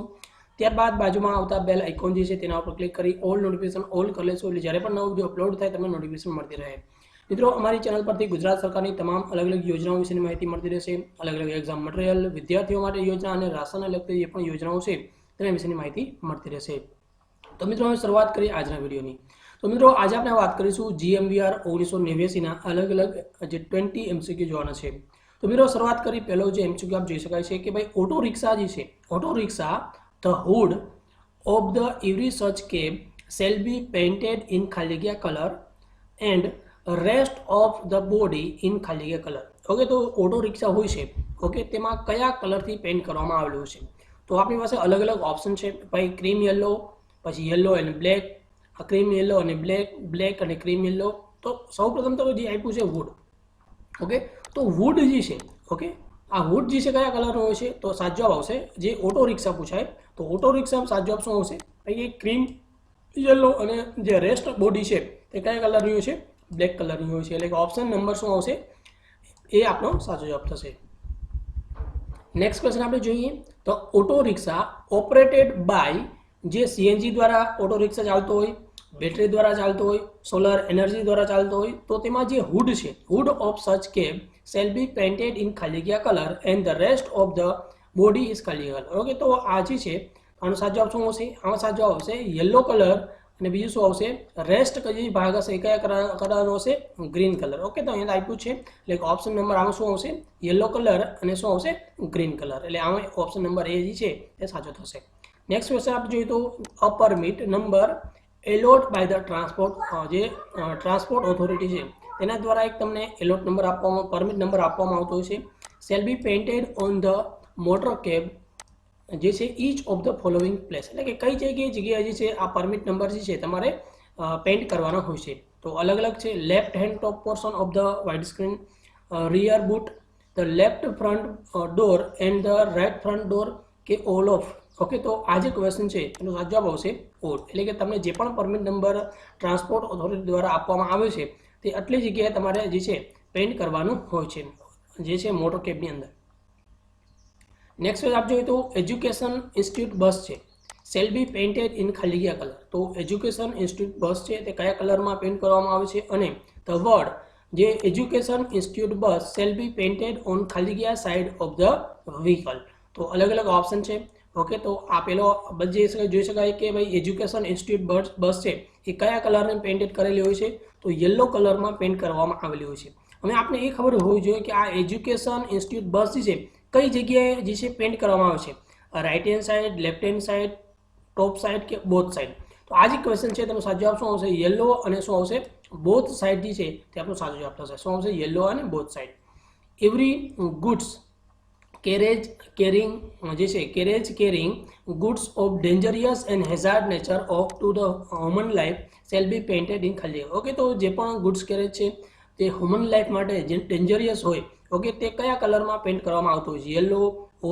ત્યારબાદ બાજુમાં આવતા બેલ આઇકોન જે છે તેના ઉપર ક્લિક કરી ઓલ નોટિફિકેશન ઓલ કરી લેશો, એટલે જ્યારે પણ નવો વિડીયો અપલોડ થાય તમને નોટિફિકેશન મળતી રહે. મિત્રો અમારી ચેનલ પરથી ગુજરાત સરકારની તમામ અલગ અલગ યોજનાઓ વિશેની માહિતી મળતી રહેશે. અલગ અલગ એક્ઝામ મટીરિયલ, વિદ્યાર્થીઓ માટે યોજના અને રાશનને લગતી જે પણ યોજનાઓ છે તેના વિશેની માહિતી મળતી રહેશે. તો મિત્રો હવે શરૂઆત કરીએ આજના વિડીયોની. તો મિત્રો આજે આપણે વાત કરીશું GMVR 1989ના અલગ અલગ જે 20 MCQ જોવાના છે. તો મિત્રો શરૂઆત કરી પહેલો જે MCQ આપ જોઈ શકાય છે કે ભાઈ ઓટો રિક્ષા જે છે, auto rickshaw the hood of the every such cab shall be painted in ખાલી જગ્યા colour and rest of the body in ખાલી જગ્યા કલર. ઓકે, તો ઓટો રિક્ષા હોય છે, ઓકે, તેમાં કયા કલરથી પેઇન્ટ કરવામાં આવેલું છે? તો આપણી પાસે અલગ અલગ ઓપ્શન છે ભાઈ. ક્રીમ યલો, પછી યલો અને બ્લેક, ક્રીમ યલો અને બ્લેક, બ્લેક અને ક્રીમ યલો. તો સૌપ્રથમ તો જે આપ્યું છે વુડ. ઓકે, તો વુડ જે છે, ઓકે, આ વુડ જે છે કયા કલરનો હોય છે? તો સાચો જવાબ આવશે જે ઓટો રિક્ષા પૂછાય તો ઓટો રિક્ષા સાચો જવાબ શું આવશે? ભાઈ ક્રીમ યલો અને જે રેસ્ટ બોડી છે તે કયા કલરની હોય છે? બ્લેક કલરની હોય છે. એટલે કે ઓપ્શન નંબર શું આવશે? એ આપણો સાચો જવાબ થશે. નેક્સ્ટ ક્વેશ્ચન આપણે જોઈએ તો ઓટો રિક્ષા ઓપરેટેડ બાય, જે CNG દ્વારા ઓટો રિક્ષા ચાલતો હોય, બેટરી દ્વારા ચાલતો હોય, સોલર એનર્જી દ્વારા ચાલતો હોય, તો તેમાં જે હુડ છે, હુડ ઓફ સચ cab shall be painted in ખાલી જગ્યા colour and the rest of the body is ખાલી કલર. ઓકે, તો આ જે છે આનો સાચો જવાબ શું આવશે? આમાં સાચો જવાબ આવશે યલો કલર, અને બીજું શું આવશે? રેસ્ટ જે ભાગ હશે એ કયા કલરનો હશે? Green colour. ઓકે, તો અહીંયા આપ્યું છે એટલે ઓપ્શન નંબર આમાં શું આવશે? યલો કલર અને શું આવશે? Green colour. એટલે આમાં ઓપ્શન નંબર એ જે છે તે સાચો થશે. નેક્સ્ટ ક્વેશ્ચન આપણે જોઈએ તો a permit number allot by the transport, જે ટ્રાન્સપોર્ટ ઓથોરિટી છે તેના દ્વારા એક તમને એલોટ નંબર આપવામાં, પરમિટ નંબર આપવામાં આવતો હોય છે. Shall be painted on the motor cab જે છે each of the following place. એટલે કે કઈ જગ્યાએ જે છે આ પરમિટ નંબર જે છે તમારે પેઇન્ટ કરવાનો હોય છે. તો અલગ અલગ છે. Left hand top portion of the wide screen, rear boot, the left front door and the right front door, કે ઓલ ઓફ. ઓકે, તો આ જે ક્વેશ્ચન છે એનો સાચો જવાબ આવશે ઓલ. એટલે કે તમને જે પણ પરમિટ નંબર ટ્રાન્સપોર્ટ ઓથોરિટી દ્વારા આપવામાં આવે છે તે આટલી જગ્યાએ તમારે જે છે પેઇન્ટ કરવાનું હોય છે, જે છે મોટર કેબની અંદર. નેક્સ્ટ આપ જોઈએ તો એજ્યુકેશન ઇન્સ્ટિટ્યૂટ બસ છે શેલ બી પેઇન્ટેડ ઇન ખાલી જગ્યા કલર. તો એજ્યુકેશન ઇન્સ્ટિટ્યૂટ બસ છે તે કયા કલરમાં પેઇન્ટ કરવામાં આવે છે? અને ધ વર્ડ જે education institute bus shell be painted on ખાલી જગ્યા સાઇડ ઓફ ધ વ્હીકલ. તો અલગ અલગ ઓપ્શન છે. ઓકે, તો આ પેલો જોઈ શકાય કે ભાઈ એજ્યુકેશન ઇન્સ્ટિટ્યૂટ બસ છે એ કયા કલરને પેઇન્ટેડ કરેલી હોય છે? તો યલો કલરમાં પેઇન્ટ કરવામાં આવેલી હોય છે. હવે આપણે એ ખબર હોવી જોઈએ કે આ એજ્યુકેશન ઇન્સ્ટિટ્યૂટ બસ જે છે કઈ જગ્યાએ જે છે પેઇન્ટ કરવામાં આવે છે? Right hand side, left hand side, top side કે બોથ સાઇડ? તો આ જે ક્વેશ્ચન છે તેનો સાચો જવાબ શું આવશે? યલો અને શું આવશે? બોથ સાઇડ જે છે તે આપણો સાચો જવાબ થશે. શું આવશે? યલો અને both side. Every goods carriage carrying goods of dangerous and hazard nature of to the human life shall be painted in ખાલી જગ્યા. ઓકે, તો જે પણ ગુડ્સ કેરેજ છે તે હ્યુમન લાઈફ માટે જે ડેન્જરિયસ હોય, ઓકે, તે કયા કલરમાં પેઇન્ટ કરવામાં આવતું હોય છે? યલો,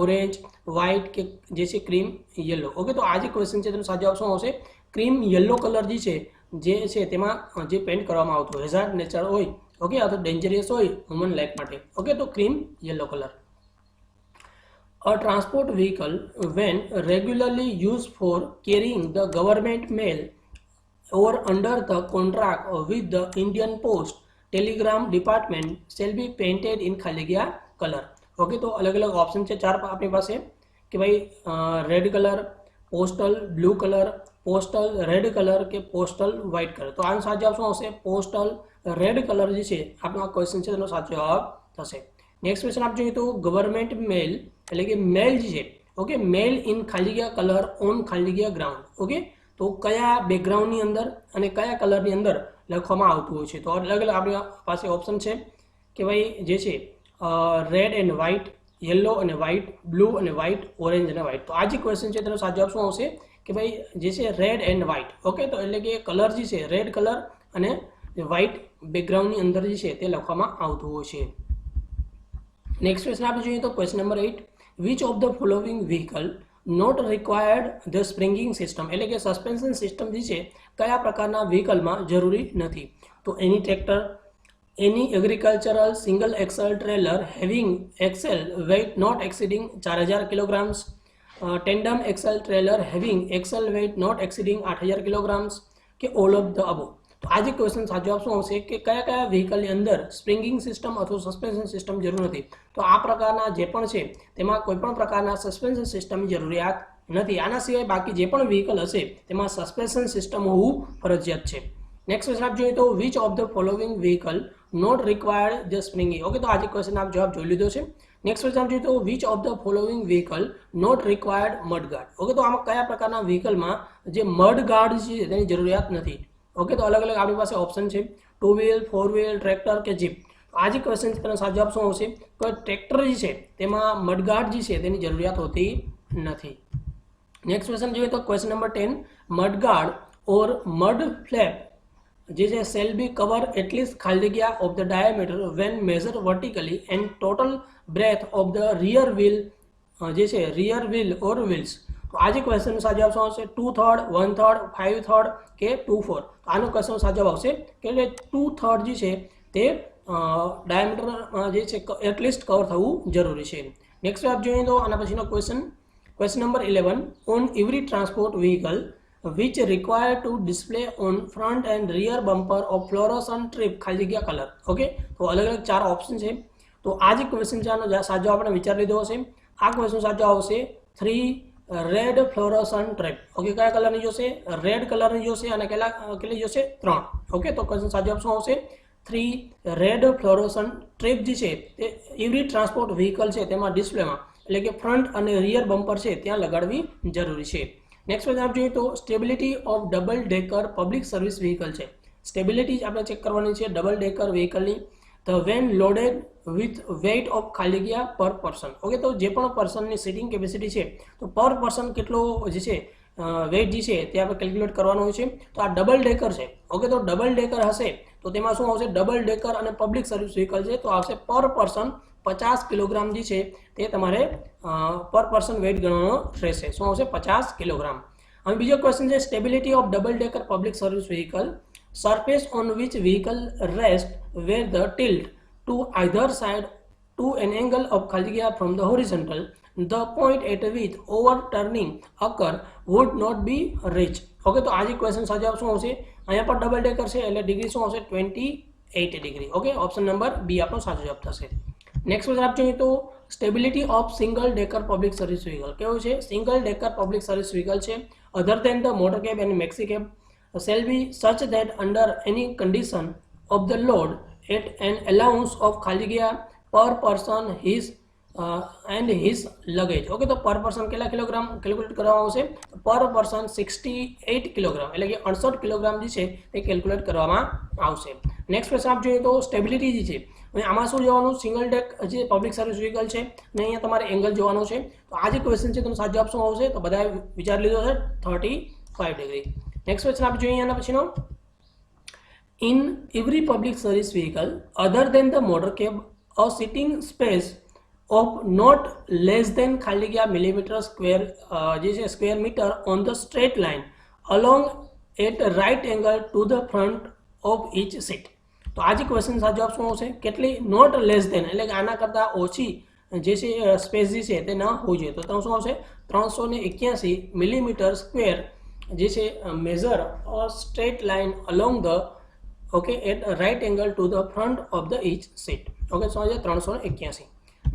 ઓરેન્જ, વ્હાઇટ કે જે છે ક્રીમ યલો. ઓકે, તો આ જે ક્વેશ્ચન છે તેનો સાચો ઓપ્શન આવશે ક્રીમ યલો કલર જે છે તેમાં જે પેઇન્ટ કરવામાં આવતું હોય, હેઝાર્ડ નેચર હોય, ઓકે, આ તો ડેન્જરિયસ હોય હ્યુમન લાઈફ માટે. ઓકે, તો cream yellow colour. A transport vehicle, when regularly used for carrying the government mail or under the contract with the Indian Post Telegram Department, shall be painted in ખાલી જગ્યા colour. Okay, તો અલગ અલગ option છે ચાર આપણી પાસે કે ભાઈ red colour, postal blue colour, postal red colour કે પોસ્ટલ વ્હાઇટ કલર. તો આનો સાચો ઓપ્શન આવશે પોસ્ટલ રેડ કલર જે છે આપણો આ ક્વેશ્ચન છે તેનો સાચો જવાબ થશે. નેક્સ્ટ ક્વેશ્ચન આપ જોઈએ તો ગવર્મેન્ટ મેલ એટલે કે મેલ જે છે, ઓકે, મેલ ઇન ખાલી જગ્યા કલર ઓન ખાલી જગ્યા ગ્રાઉન્ડ. ઓકે, તો કયા બેકગ્રાઉન્ડની અંદર અને કયા કલરની અંદર લખવામાં આવતું હોય છે? તો અલગ અલગ આપણી પાસે ઓપ્શન છે કે ભાઈ જે છે રેડ એન્ડ વ્હાઇટ, યલો અને વ્હાઇટ, બ્લુ અને વ્હાઇટ, ઓરેન્જ અને વ્હાઇટ. તો આ જે ક્વેશ્ચન છે તેનો સાચો ઓપ્શન આવશે કે ભાઈ જે છે રેડ એન્ડ વ્હાઇટ. ઓકે, તો એટલે કે કલર જે છે રેડ કલર અને વ્હાઇટ બેકગ્રાઉન્ડની અંદર જે છે તે લખવામાં આવતું હોય છે. નેક્સ્ટ ક્વેશ્ચન આપણે જોઈએ તો question number 8, which of the following vehicle not required the springing system એટલે કે સસ્પેન્શન સિસ્ટમ જે છે કયા પ્રકારના વ્હીકલમાં જરૂરી નથી? તો any tractor, any agricultural single axle trailer having axle weight not exceeding 4000 kilograms, tandem axle trailer having axle weight not exceeding 8000 kilograms કે ઓલ ઓફ ધ અબો. તો આ જે ક્વેશ્ચન સાચો ઓપ્શન આવશે કે કયા કયા વ્હીકલની અંદર સ્પ્રિંગિંગ સિસ્ટમ અથવા સસ્પેન્શન સિસ્ટમ જરૂર નથી? તો આ પ્રકારના જે પણ છે તેમાં કોઈ પણ પ્રકારના સસ્પેન્શન સિસ્ટમની જરૂરિયાત નથી. આના સિવાય બાકી જે પણ વ્હીકલ હશે તેમાં સસ્પેન્શન સિસ્ટમ હોવું ફરજિયાત છે. નેક્સ્ટ ક્વેશ્ચન આપ જોઈએ તો which of the following vehicle not required the springing. Okay, તો આ જે ક્વેશ્ચન આપ જવાબ જોઈ લીધો છે. નેક્સ્ટ ક્વેશ્ચન આપ જોઈએ તો which of the following vehicle not required mudguard. Okay, તો આમાં કયા પ્રકારના વ્હીકલમાં જે મડગાર્ડ છે તેની જરૂરિયાત નથી? ઓકે, તો અલગ અલગ આપણી પાસે ઓપ્શન છે 2 વ્હીલ, 4 વ્હીલ, ટ્રેક્ટર કે જીપ. આ જે ક્વેશ્ચન છે તેનો સાચો ઓપ્શન આવશે કે ટ્રેક્ટર જે છે તેમાં મડગાર્ડ જે છે તેની જરૂરિયાત હોતી નથી. નેક્સ્ટ ક્વેશ્ચન જોઈએ તો question number 10, mudguard or mud flap જે છે સેલ બી કવર એટલીસ્ટ ખાલી જગ્યા of the diameter when measure vertically and total breadth of the rear wheel જે છે રિયર વ્હીલ ઓર વ્હીલ્સ. તો આ જે ક્વેશ્ચન સાચો ઓપ્શન આવશે 2/3, 1/3, 5/3 કે 2/4. તો આનો ક્વેશ્ચન સાચો આવશે કે 2/3 જે છે તે ડાયામીટર જે છે એટલીસ્ટ કવર થવું જરૂરી છે. નેક્સ્ટ આપ જોઈએ તો આના પછીનો question number 11, on every transport vehicle which require to display on front and rear bumper of fluorescent strip ખાલી જગ્યા કલર. ઓકે, તો અલગ અલગ ચાર ઓપ્શન છે. તો આ જે ક્વેશ્ચન છે આનો સાચો આપણે વિચાર લીધો હશે. આ ક્વેશ્ચન સાચો આવશે 3 રેડ ફ્લોરોસન્ટ ટ્રેપ. ઓકે, કયા કલરની જોશે? રેડ કલરની જોશે અને કેટલી જોશે? 3. ઓકે, તો ક્વેશ્ચન સાચો ઓપ્શન આવશે 3 રેડ ફ્લોરોસન્ટ ટ્રેપ જે છે તે એવરી ટ્રાન્સપોર્ટ વ્હીકલ છે તેમાં ડિસ્પ્લેમાં એટલે કે ફ્રન્ટ અને રિયર બમ્પર છે ત્યાં લગાડવી જરૂરી છે. નેક્સ્ટ ક્વેશ્ચન આપ જોઈએ તો stability of double decker public service vehicle છે. સ્ટેબિલિટી આપણે ચેક કરવાની છે ડબલ ડેકર વ્હીકલની. The when loaded with weight of ખાલી જગ્યા પર પર્સન. ઓકે, તો જે પણ પર્સનની સિટિંગ કેપેસિટી છે તો પર પર્સન કેટલો જે છે વેઇટ જે છે તે આપણે કેલ્ક્યુલેટ કરવાનું હોય છે. તો આ ડબલ ડેકર છે. ઓકે, તો ડબલ ડેકર હશે તો તેમાં શું આવશે? ડબલ ડેકર અને પબ્લિક સર્વિસ વ્હીકલ છે તો આવશે પર પર્સન 50 કિલોગ્રામ જે છે તે તમારે પર પર્સન વેઇટ ગણવાનો રહેશે. શું આવશે? 50 કિલોગ્રામ. હવે બીજો ક્વેશ્ચન છે stability of double decker public service vehicle surface on which vehicle rest where the tilt to either side to an angle of ખાલી જગ્યા from the horizontal the point at which overturning occur would not be reached. Okay, તો આ જે question સાચો શું આવશે? અહીંયા પર ડબલ ડેકર છે એટલે ડિગ્રી શું આવશે? 28 degree. Okay, option number B આપણો સાચો જવાબ થશે. નેક્સ્ટ ક્વેશ્ચન આપ જોઈએ તો stability of single decker public service vehicle કેવું છે? Single decker public service vehicle છે other than the motor cab and maxi cab shall be such that under any condition of the load at an allowance of ખાલી જગ્યા per person his and his luggage. Okay, તો પર person કેટલા kilogram calculate કરવામાં આવશે? પર person 68 kilogram એટલે કે 68 કિલોગ્રામ જે છે તે કેલ્ક્યુલેટ કરવામાં આવશે. નેક્સ્ટ ક્વેશ્ચન આપ જોઈએ તો સ્ટેબિલિટી જે છે હવે આમાં શું જોવાનું, સિંગલ ડેક જે પબ્લિક સર્વિસ વ્હીકલ છે અને અહીંયા તમારે એંગલ જોવાનો છે. તો આ જે ક્વેશ્ચન છે તેનો સાચો ઓપ્શન આવશે, તો બધાએ વિચાર લીધો છે 35 ડિગ્રી. નેક્સ્ટ ક્વેશ્ચન આપણે જોઈએ એના પછીનો. In every public service vehicle other than the motor cab, a sitting space of not less than ખાલી ગયા millimeter square જે છે square meter on the straight line along at right angle to the front of each seat. તો આ જે question સાચો option આવશે, કેટલી નોટ લેસ દેન એટલે કે આના કરતાં ઓછી જે છે સ્પેસ જે છે તે ન હોવી જોઈએ. તો તમે શું આવશે 381 મિલીમીટર સ્ક્વેર જે છે measure straight line along the at right angle to the front of the each seat. Okay, so 381.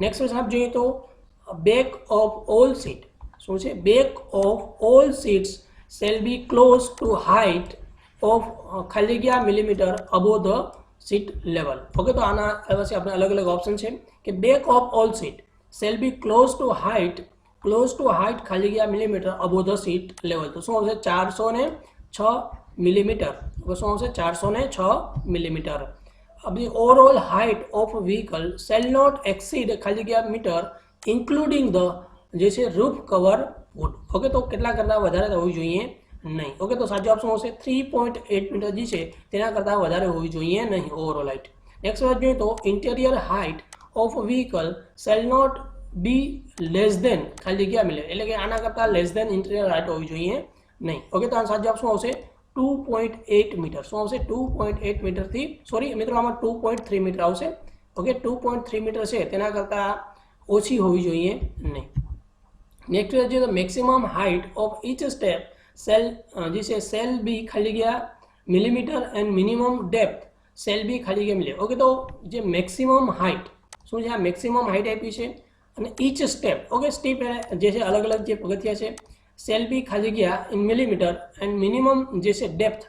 Next question આપ જોઈએ તો બેક ઓફ ઓલ સીટ શું છે, back of all seats shall be close to height of ખાલી ગયા millimetre above the seat level. Okay, તો આના પછી આપણે અલગ અલગ ઓપ્શન છે કે back of all seat shall be close to height ખાલી ગયા millimetre above the seat level. તો શું આવશે 406 મિલીમીટર. શું આવશે 406 મિલીમીટર. અભી overall height of vehicle shall not exceed ખાલી ગયા મીટર ઇન્ક્લુડિંગ ધ જે છે રૂફ કવર વુડ. ઓકે, તો કેટલા કરતાં વધારે હોવી જોઈએ નહીં. ઓકે, તો સાચો ઓપ્શન આવશે 3.8 મીટર જે છે તેના કરતાં વધારે હોવી જોઈએ નહીં ઓવરઓલ હાઇટ. નેક્સ્ટ વાત જોઈએ તો interior height of vehicle shall not be less than ખાલી ગયા મિલીમીટર એટલે કે આના કરતાં લેસ દેન ઇન્ટિરિયર હાઇટ હોવી જોઈએ નહીં. ઓકે, તો આ સાચો ઓપ્શન આવશે 2.8 મીટર. શું આવશે 2.8 મીટરથી, સોરી મિત્રો આમાં 2.3 મીટર આવશે. ઓકે, 2.3 મીટર છે તેના કરતાં ઓછી હોવી જોઈએ નહીં. નેક્સ્ટ છે તો maximum height of each step shall જે છે સેલ બી ખાલી ગયા millimetre and minimum depth shall be ખાલી ગયા મિલીમીટર. ઓકે, તો જે મેક્સિમમ હાઇટ શું છે, આ મેક્સિમમ હાઇટ આપી છે અને ઈચ સ્ટેપ, ઓકે સ્ટેપ જે છે અલગ અલગ જે પગથિયા છે સેલ બી ખાલી ગયા ઇન મિલીમીટર એન્ડ મિનિમમ જે છે ડેપ્થ.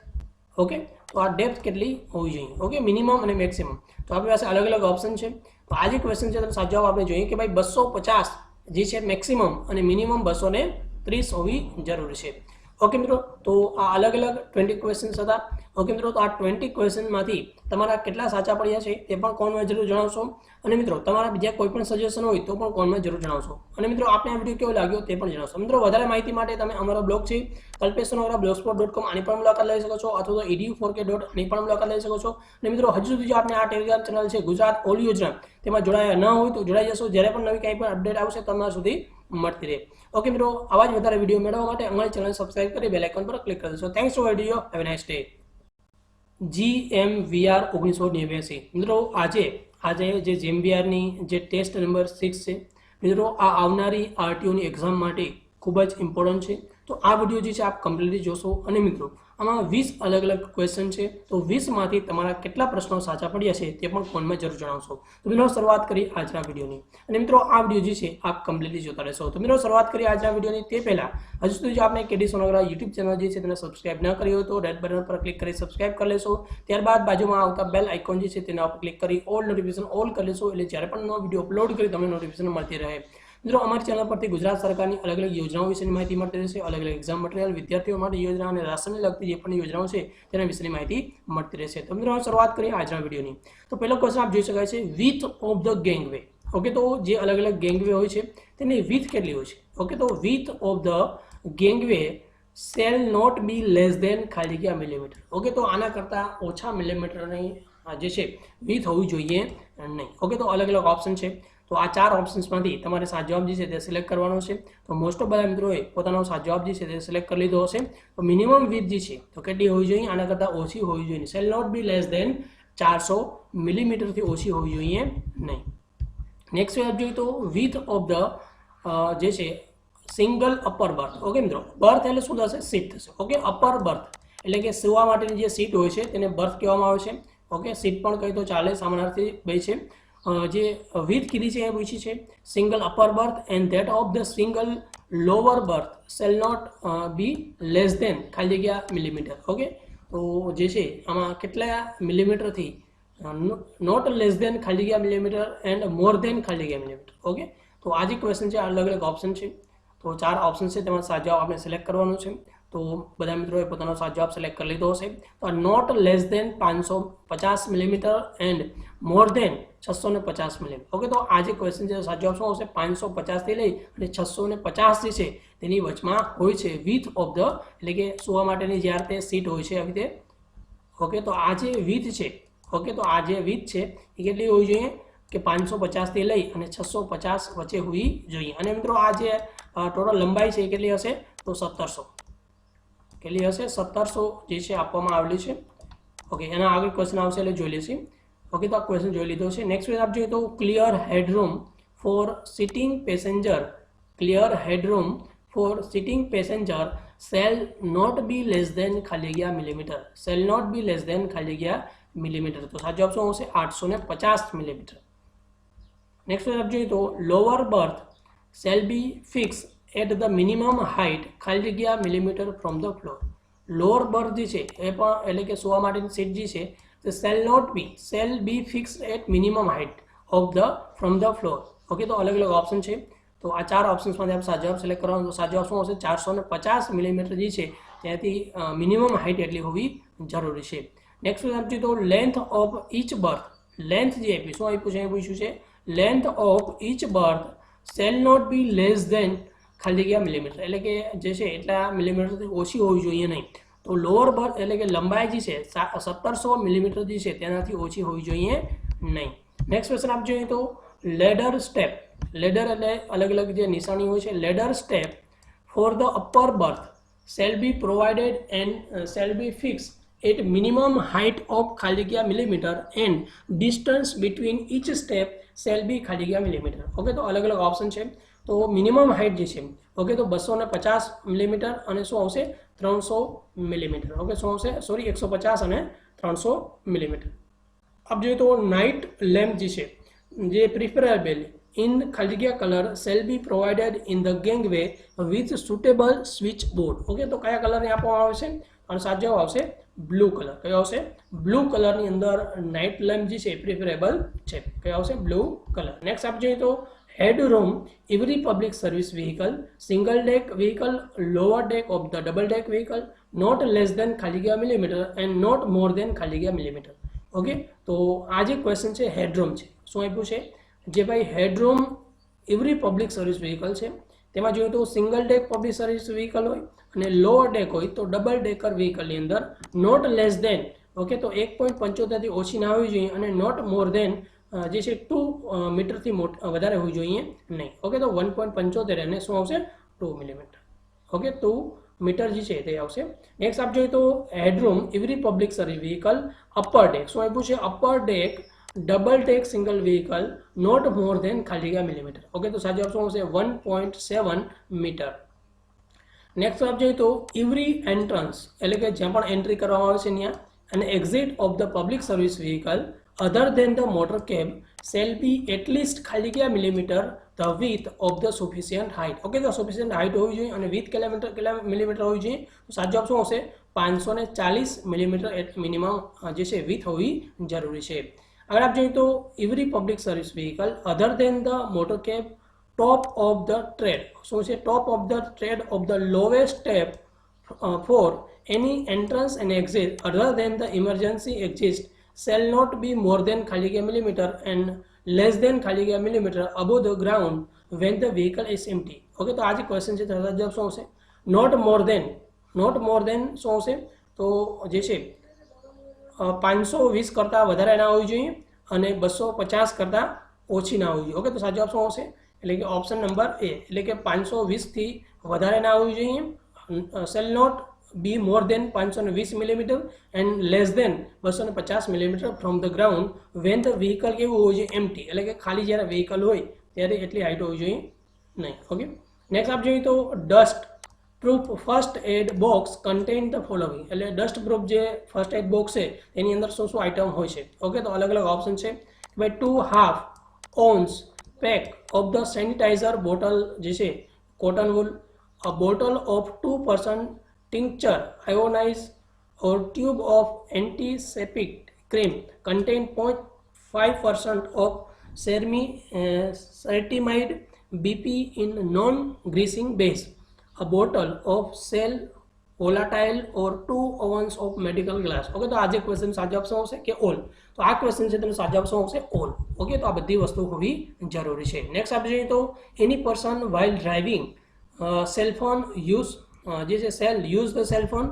ઓકે, તો આ ડેપ્થ કેટલી હોવી જોઈએ. ઓકે, મિનિમમ અને મેક્સિમમ. તો આપણી પાસે અલગ અલગ ઓપ્શન છે. તો આ જે ક્વેશ્ચન છે તો સાચો જવાબ આપણે જોઈએ કે ભાઈ 250 જે છે મેક્સિમમ અને મિનિમમ 230 હોવી જરૂરી છે. ઓકે મિત્રો, તો આ અલગ અલગ 20 ક્વેશ્ચન્સ હતા. ઓકે મિત્રો, તો આ 20 ક્વેશ્ચનમાંથી તમારા કેટલા સાચા પડ્યા છે તે પણ કોમેન્ટમાં જરૂર જણાવશો. અને મિત્રો તમારા બીજા કોઈ પણ સજેશન હોય તો પણ કોમેન્ટમાં જરૂર જણાવશો. અને મિત્રો આપને આ વિડીયો કેવો લાગ્યો તે પણ જણાવશો. મિત્રો વધારે માહિતી માટે તમે અમારો બ્લોગ છે kalpeshnogra.blogspot.com આની પણ મુલાકાત લઈ શકો છો, અથવા તો edu4k આની પણ મુલાકાત લઈ શકો છો. અને મિત્રો હજુ સુધી જો આપને આ ટેલિગ્રામ ચેનલ છે ગુજરાત ઓલ યોજના તેમાં જોડાયા ન હોય તો જોડાઈ જશો. જ્યારે પણ નવી કંઈ પણ અપડેટ આવશે તમારા સુધી મળતી રહે. ઓકે મિત્રો, આવા જ વધારે વિડીયો મેળવવા માટે અમારી ચેનલ સબસ્ક્રાઇબ કરી બેલ આઇકન પર ક્લિક કરી દેશો. Thanks for video. Have a nice day. GMVR 1989. મિત્રો આજે જે GMVRની જે ટેસ્ટ નંબર 6 છે મિત્રો, આ આવનારી RTOની એક્ઝામ માટે ખૂબ જ ઇમ્પોર્ટન્ટ છે. તો આ વિડીયો જે છે આપ કમ્પ્લીટલી જોશો. અને મિત્રો આમાં 20 અલગ અલગ ક્વેશ્ચન છે. તો 20માંથી તમારા કેટલા પ્રશ્નો સાચા પડ્યા છે તે પણ કોમેન્ટમાં જરૂર જણાવશો. તો મિત્રો શરૂઆત કરી આજના વિડીયોની. અને મિત્રો આ વિડીયો જે છે આપ કમ્પ્લીટલી જોતા રહેશો. તો મિત્રો શરૂઆત કરી આજના વિડીયોની તે પહેલાં હજુ સુધી જો આપને KD સોનોગ્રા યુટ્યુબ ચેનલ જે છે તેને સબસ્ક્રાઇબ ન કરી હોય તો રેડ બટન પર ક્લિક કરી સબસ્ક્રાઇબ કરી લેશો. ત્યારબાદ બાજુમાં આવતા બેલ આઇકોન જે છે તેના ઉપર ક્લિક કરી ઓલ નોટિફિકેશન ઓલ કરી લેશો, એટલે જ્યારે પણ નવો વિડીયો અપલોડ કરી તમને નોટિફિકેશન મળતી રહે. મિત્રો અમારી ચેનલ પરથી ગુજરાત સરકારની અલગ અલગ યોજનાઓ વિશેની માહિતી મળતી રહેશે. અલગ અલગ એક્ઝામ મટીરિયલ, વિદ્યાર્થીઓ માટે યોજના અને રાશનને લગતી જે પણ યોજનાઓ છે તેના વિશેની માહિતી મળતી રહેશે. તો મિત્રો શરૂઆત કરીએ આજના વિડીયોની. તો પહેલો ક્વેશ્ચન આપ જોઈ શકાય છે, વિથ ઓફ ધ ગેંગવે. ઓકે, તો જે અલગ અલગ ગેંગવે હોય છે તેની વિથ કેટલી હોય છે. ઓકે, તો width of the gangway shall not be less than ખાલી ગયા મિલીમીટર. ઓકે, તો આના કરતાં ઓછા મિલીમીટરની જે છે વિથ હોવી જોઈએ નહીં. ઓકે, તો અલગ અલગ ઓપ્શન છે. તો આ 4 ઓપ્શન્સમાંથી તમારે સાચો જવાબ જે છે તે સિલેક્ટ કરવાનો છે. તો મોસ્ટ ઓફ બધા મિત્રોએ પોતાનો સાચો જવાબ જે છે તે સિલેક્ટ કરી લીધો હશે. તો મિનિમમ વિથ જે છે તો કેટલી હોવી જોઈએ, આના કરતાં ઓછી હોવી જોઈએ. Shall not be less than 400 મિલીમીટરથી ઓછી હોવી જોઈએ નહીં. નેક્સ્ટ જવાબ જોઈએ તો વિથ ઓફ ધ જે છે સિંગલ અપર બર્થ. ઓકે મિત્રો, બર્થ એટલે શું થશે, સીટ થશે. ઓકે, અપર બર્થ એટલે કે સુવા માટેની જે સીટ હોય છે તેને બર્થ કહેવામાં આવે છે. ઓકે, સીટ પણ કહી તો ચાલે, સામાનાર્થી બે છે. જે વિથ કીધી છે એ પૂછી છે single upper berth and that of the single lower berth shall not be less than ખાલી જગ્યા મિલીમીટર. ઓકે, તો જે છે આમાં કેટલા મિલીમીટરથી નોટ લેસ દેન ખાલી જગ્યા મિલીમીટર એન્ડ મોર દેન ખાલી જગ્યા મિલીમીટર. ઓકે, તો આ જે ક્વેશ્ચન છે અલગ અલગ ઓપ્શન છે. તો 4 ઓપ્શન છે, તેમાં સાચો જવાબ આપણે સિલેક્ટ કરવાનો છે. તો બધા મિત્રોએ પોતાનો સાચો જવાબ સિલેક્ટ કરી લીધો હશે. તો not less than 550 millimetre and more than 650 millimetre. Okay, તો આ જે ક્વેશ્ચન છે સાચો ઓપ્શન આવશે 550 થી લઈ અને 650 જે છે તેની વચમાં હોય છે વિથ ઓફ ધ, એટલે કે સુવા માટેની જ્યારે તે સીટ હોય છે આવી રીતે. ઓકે, તો આ જે વિથ છે, ઓકે, તો આ જે વિથ છે એ કેટલી હોવી જોઈએ કે 550 થી લઈ અને 650 વચ્ચે હોવી જોઈએ. અને મિત્રો આ જે ટોટલ લંબાઈ છે એ કેટલી હશે તો 1700. કેટલી હશે 1700 જે છે આપવામાં આવેલી છે. ઓકે, એના આગળ ક્વેશ્ચન આવશે એટલે જોઈ લેશી. ઓકે, તો આ ક્વેશ્ચન જોઈ લીધો છે. નેક્સ્ટ ક્વેશ્ચન આપ જોઈએ તો clear headroom for sitting passenger, clear headroom for sitting passenger shall not be less than ખાલી જગ્યા millimetre. Shall not be less than ખાલી જગ્યા મિલીમીટર. તો સાચો ઓપ્શન આવશે 850 મિલીમીટર. નેક્સ્ટ ક્વેશ્ચન આપ જોઈએ તો lower berth shall be fix at the minimum height ખાલી જગ્યા millimetre from the floor. Lower berth જે છે એ પણ એટલે કે સુવા માટેની સીટ જે છે તે shall be fix at minimum height of the from the floor. Okay, તો અલગ અલગ ઓપ્શન છે. તો આ 4 ઓપ્શન્સમાંથી આપણે સાચો જવાબ સિલેક્ટ કરવાનો. તો સાચો ઓપ્શન આવશે 450 મિલીમીટર જે છે ત્યાંથી મિનિમમ હાઇટ એટલી હોવી જરૂરી છે. નેક્સ્ટ ક્વેશ્ચન આપજો તો length of each berth. Length જે આપ્યું શું આપ્યું છે એ પૂછ્યું છે. Length of each berth shall not be less than ખાલી જગ્યા મિલીમીટર, એટલે કે જે છે એટલા મિલીમીટરથી ઓછી હોવી જોઈએ નહીં. તો લોઅર બર્થ એટલે કે લંબાઈ જે છે 1700 મિલીમીટર જે છે તેનાથી ઓછી હોવી જોઈએ નહીં. નેક્સ્ટ ક્વેશ્ચન આપ જોઈએ તો લેડર સ્ટેપ. લેડર એટલે અલગ અલગ જે નિશાની હોય છે. Ladder step for the upper berth shall be provided and shall be fix at minimum height of ખાલી જગ્યા millimetre and distance between each step shall be ખાલી જગ્યા મિલીમીટર. ઓકે, તો અલગ અલગ ઓપ્શન છે. તો મિનિમમ હાઇટ જે છે ઓકે તો 250 મિલીમીટર અને શું આવશે 300 મિલીમીટર. ઓકે, શું આવશે 150 અને 300 મિલીમીટર. આપ જોઈએ તો નાઇટ લેમ્પ જે છે જે પ્રિફરેબલ ઇન ખાલી જગ્યા colour shall be provided in the gangway with suitable switch board. Okay, તો કયા કલરને આપવામાં આવે છે અને સાચો જવાબ આવશે બ્લુ કલર. કયો આવશે બ્લુ કલરની અંદર નાઇટ લેમ્પ જે છે પ્રિફરેબલ છે. કયો આવશે બ્લુ કલર. નેક્સ્ટ આપ જોઈએ તો headroom every public service vehicle, single deck vehicle, lower deck of the double deck vehicle, not less than ખાલી જગ્યા millimetre and not more than ખાલી જગ્યા મિલીમીટર. ઓકે, તો આ જે ક્વેશ્ચન છે હેડરૂમ છે શું આપ્યું છે જે ભાઈ headroom every public service vehicle છે તેમાં જોઈએ તો single deck public service vehicle હોય અને લોઅર ડેક હોય તો ડબલ ડેકર વ્હીકલની અંદર નોટ લેસ દેન ઓકે તો 1.75 થી ઓછી ના હોવી જોઈએ અને નોટ મોર દેન જે છે 2 મીટરથી વધારે હોવી જોઈએ નહીં. ઓકે, તો 1.75 અને શું આવશે 2 મિલીમીટર. ઓકે, 2 મીટર જે છે તે આવશે. નેક્સ્ટ આપ જોઈએ તો headroom every public service vehicle upper deck શું આપ્યું છે upper deck double deck single vehicle not more than ખાલી જગ્યા મિલીમીટર. ઓકે, તો સાચો ઓપ્શન આવશે 1.7 મીટર. નેક્સ્ટ આપ જોઈએ તો એવરી એન્ટ્રન્સ એટલે કે જ્યાં પણ એન્ટ્રી કરવામાં આવે છે ત્યાં અને exit of the public service vehicle other than the motor cab shall be at least ખાલી જગ્યા millimetre the width of the sufficient height. Okay, તો sufficient height હોવી જોઈએ અને width કેટલા મિલીમીટર હોવી જોઈએ. તો સાચો ઓપ્શન આવશે 540 મિલીમીટર મિનિમમ જે છે width હોવી જરૂરી છે. આગળ આપ જોઈએ તો every public service vehicle other than the motor cab top of the tread શું છે top of the tread of the lowest step for any entrance and exit other than the emergency exit shall not be more than ખાલી જગ્યા millimetre and less than ખાલી જગ્યા millimetre above the ground when the vehicle is empty. Okay, તો આ જે question છે તેનો જવાબ શું આવશે નોટ મોર દેન શું આવશે તો જે છે 520 કરતાં વધારે ના હોવી જોઈએ અને 250 કરતાં ઓછી ના હોવી જોઈએ. ઓકે, તો સાચો જવાબ શું આવશે એટલે કે ઓપ્શન નંબર એ એટલે કે 520 થી વધારે ના હોવી જોઈએ. shall not be more than 520 millimetre and less than 250 millimetre from the ground when the vehicle કેવું હોવું જોઈએ એમ્પ્ટી એટલે કે ખાલી જ્યારે વ્હીકલ હોય ત્યારે એટલી હાઈટ હોવી જોઈએ નહીં. ઓકે, નેક્સ્ટ આપ જોઈએ તો dust proof first aid box contain the following એટલે ડસ્ટ પ્રૂફ જે ફર્સ્ટ એડ બોક્સ છે એની અંદર શું શું આઇટમ હોય છે. ઓકે, તો અલગ અલગ ઓપ્શન છે ભાઈ 2.5 ounce pack of the sanitiser bottle જે છે cotton wool a bottle of 2% tincture ionized or tube of antiseptic cream contain 0.5% of ceramide BP in non-greasing base, a bottle of shell volatile or 2 ovens of medical glass. Okay, તો આ જે question સાચો option આવશે કે ઓલ. તો આ question છે તેનો સાચો ઓપ્શન આવશે ઓલ. ઓકે, તો આ બધી વસ્તુ હોવી જરૂરી છે. નેક્સ્ટ આપણે જોઈએ તો any person while driving cell phone use જે છે use the cell phone,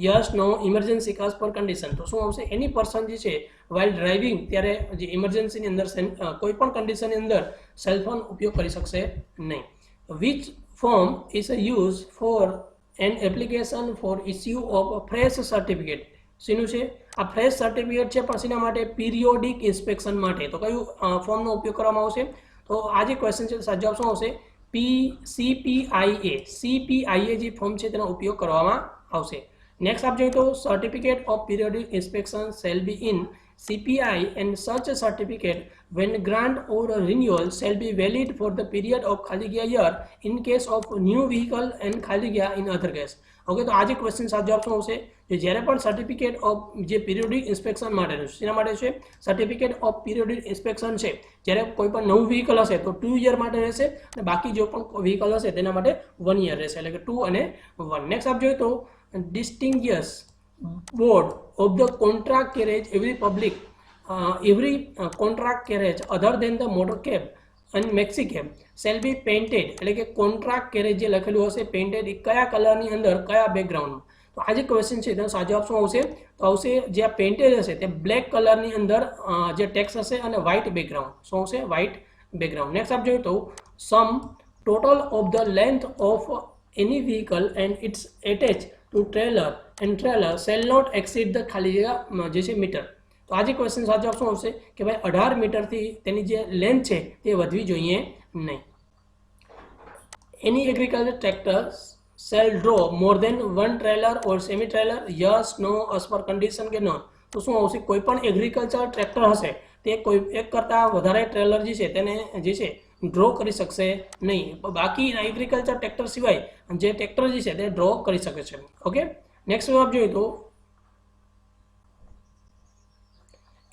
yes no, emergency કાસ પર કન્ડિશન. તો શું આવશે? એની પર્સન જે છે while driving ત્યારે જે ઇમરજન્સીની અંદર કોઈ પણ કન્ડિશનની અંદર સેલફોન ઉપયોગ કરી શકશે નહીં. Which form is use four N application for issue of fresh certificate. શેનું છે આ ફ્રેશ સર્ટિફિકેટ છે? પણ શેના માટે? પીરિયોડિક ઇન્સ્પેક્શન માટે. તો કયું ફોર્મનો ઉપયોગ કરવામાં આવશે? તો આ જે ક્વેશ્ચન છે સાચો ઓપ્શન આવશે CPIA જે ફોર્મ છે તેનો ઉપયોગ કરવામાં આવશે. નેક્સ્ટ આપ જોઈએ તો certificate of periodic inspection shall be in CPI and such a certificate when grant or renewal shall be valid for the period of ખાલી ગયા year in case of new vehicle and ખાલી ગયા in other case. Okay, તો આ જે question સાચો option આવશે કે જ્યારે પણ સર્ટિફિકેટ ઓફ જે પીરિયોડિક ઇન્સ્પેક્શન માટેનું છે શેના માટે છે? સર્ટિફિકેટ ઓફ પીરિયોડિક ઇન્સ્પેક્શન છે જ્યારે કોઈ પણ નવું વ્હીકલ હશે તો 2 યર માટે રહેશે અને બાકી જો પણ વ્હીકલ હશે તેના માટે 1 યર રહેશે, એટલે કે 2 અને 1. નેક્સ્ટ આપ જોઈએ તો distinguish board of the contract carriage every contract carriage other than the motor cab and maxi cab shall be painted. એટલે કે કોન્ટ્રાક્ટ કેરેજ જે લખેલું હશે પેઇન્ટેડ એ કયા કલરની અંદર કયા બેકગ્રાઉન્ડમાં? તો આ જે ક્વેશ્ચન છે તેનો સાચો ઓપ્શન આવશે તો આવશે જે આ પેઇન્ટેડ હશે તે બ્લેક કલરની અંદર જે ટેક્સ હશે અને વ્હાઇટ બેકગ્રાઉન્ડ. શું આવશે? White background. નેક્સ્ટ આપ જોઈએ તો sum total of the length of any vehicle and its attach to trailer and trailer shall not exceed the ખાલી જગ્યા જે છે મીટર. તો આ જે ક્વેશ્ચન સાચો ઓપ્શન આવશે કે ભાઈ 18 મીટરથી તેની જે લેન્થ છે તે વધવી જોઈએ નહીં. એની એગ્રીકલ્ચર ટ્રેક્ટર શેલ ડ્રો મોર દેન 1 ટ્રેલર ઓર સેમી ટ્રેલર, યસ નો, અસ પર કન્ડિશન કે નો. તો શું આવશે? કોઈ પણ એગ્રીકલ્ચર ટ્રેક્ટર હશે તે કોઈ એક કરતાં વધારે ટ્રેલર જે છે તેને જે છે ડ્રો કરી શકશે નહીં. બાકી એગ્રીકલ્ચર ટ્રેક્ટર સિવાય જે ટ્રેક્ટર જે છે તે ડ્રો કરી શકે છે. ઓકે, નેક્સ્ટ જવાબ જોઈએ તો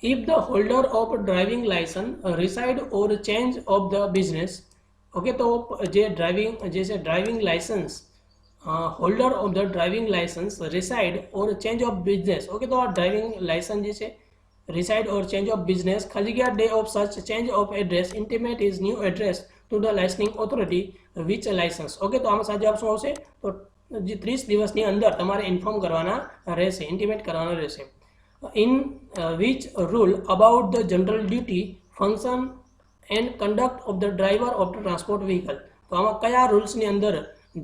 if the holder of driving license reside or change of the business. Okay, તો જે driving licence holder of the driving licence reside or change of business. Okay, તો આ ડ્રાઇવિંગ લાયસન્સ જે છે reside or change of business ખાલી ગયા day of such change of address intimate his new address to the licensing authority which license. Okay, તો આમાં સાચો option આવશે તો જે 30 દિવસની અંદર તમારે ઇન્ફોર્મ કરવાના રહેશે, ઇન્ટિમેટ કરવાના રહેશે. In which rule about the general duty, function and conduct of the driver of the transport vehicle. તો આમાં કયા રૂલ્સની અંદર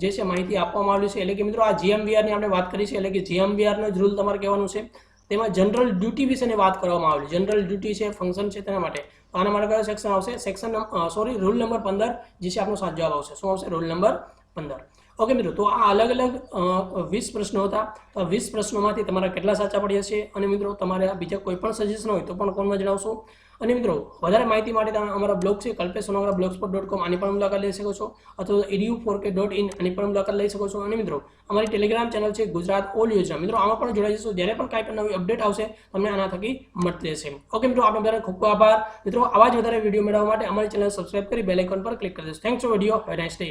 જે છે માહિતી આપવામાં આવી છે? એટલે કે મિત્રો આ GMVR ની આપણે વાત કરી છે, એટલે કે GMVR નો જ રૂલ તમારે કહેવાનું છે. તેમાં જનરલ ડ્યુટી વિશેની વાત કરવામાં આવી. જનરલ ડ્યુટી છે, ફંક્શન છે તેના માટે. તો આના માટે કયો સેક્શન આવશે? રૂલ નંબર 15 જે છે આપણો સાચો જવાબ આવશે. શું આવશે? Rule number 15. ઓકે મિત્રો, તો આ અલગ અલગ 20 પ્રશ્નો હતા. તો આ 20 પ્રશ્નોમાંથી તમારા કેટલા સાચા પડ્યા છે? અને મિત્રો તમારે બીજા કોઈ પણ સજેશન હોય તો પણ કોમેન્ટમાં જણાવશો. અને મિત્રો વધારે માહિતી માટે તમે અમારા બ્લોગ છે kalpeshsonagra.blogspot.com આની પણ મુલાકાત લઈ શકો છો, અથવા edu4k.in આની પણ મુલાકાત લઈ શકો છો. અને મિત્રો અમારી ટેલિગ્રામ ચેનલ છે ગુજરાત ઓલ યોજના. મિત્રો આમાં પણ જોડાઈ જશો. જ્યારે પણ કાંઈ પણ નવી અપડેટ આવશે તમને આના થકી મળતી રહેશે. ઓકે મિત્રો, આપનો બધાનો ખૂબ ખૂબ આભાર. મિત્રો આવા જ વધારે વિડીયો મેળવવા માટે અમારી ચેનલ સબસ્ક્રાઇબ કરી બેલ આઇકોન પર ક્લિક કરી દેશો. Thanks for video. Have a nice day.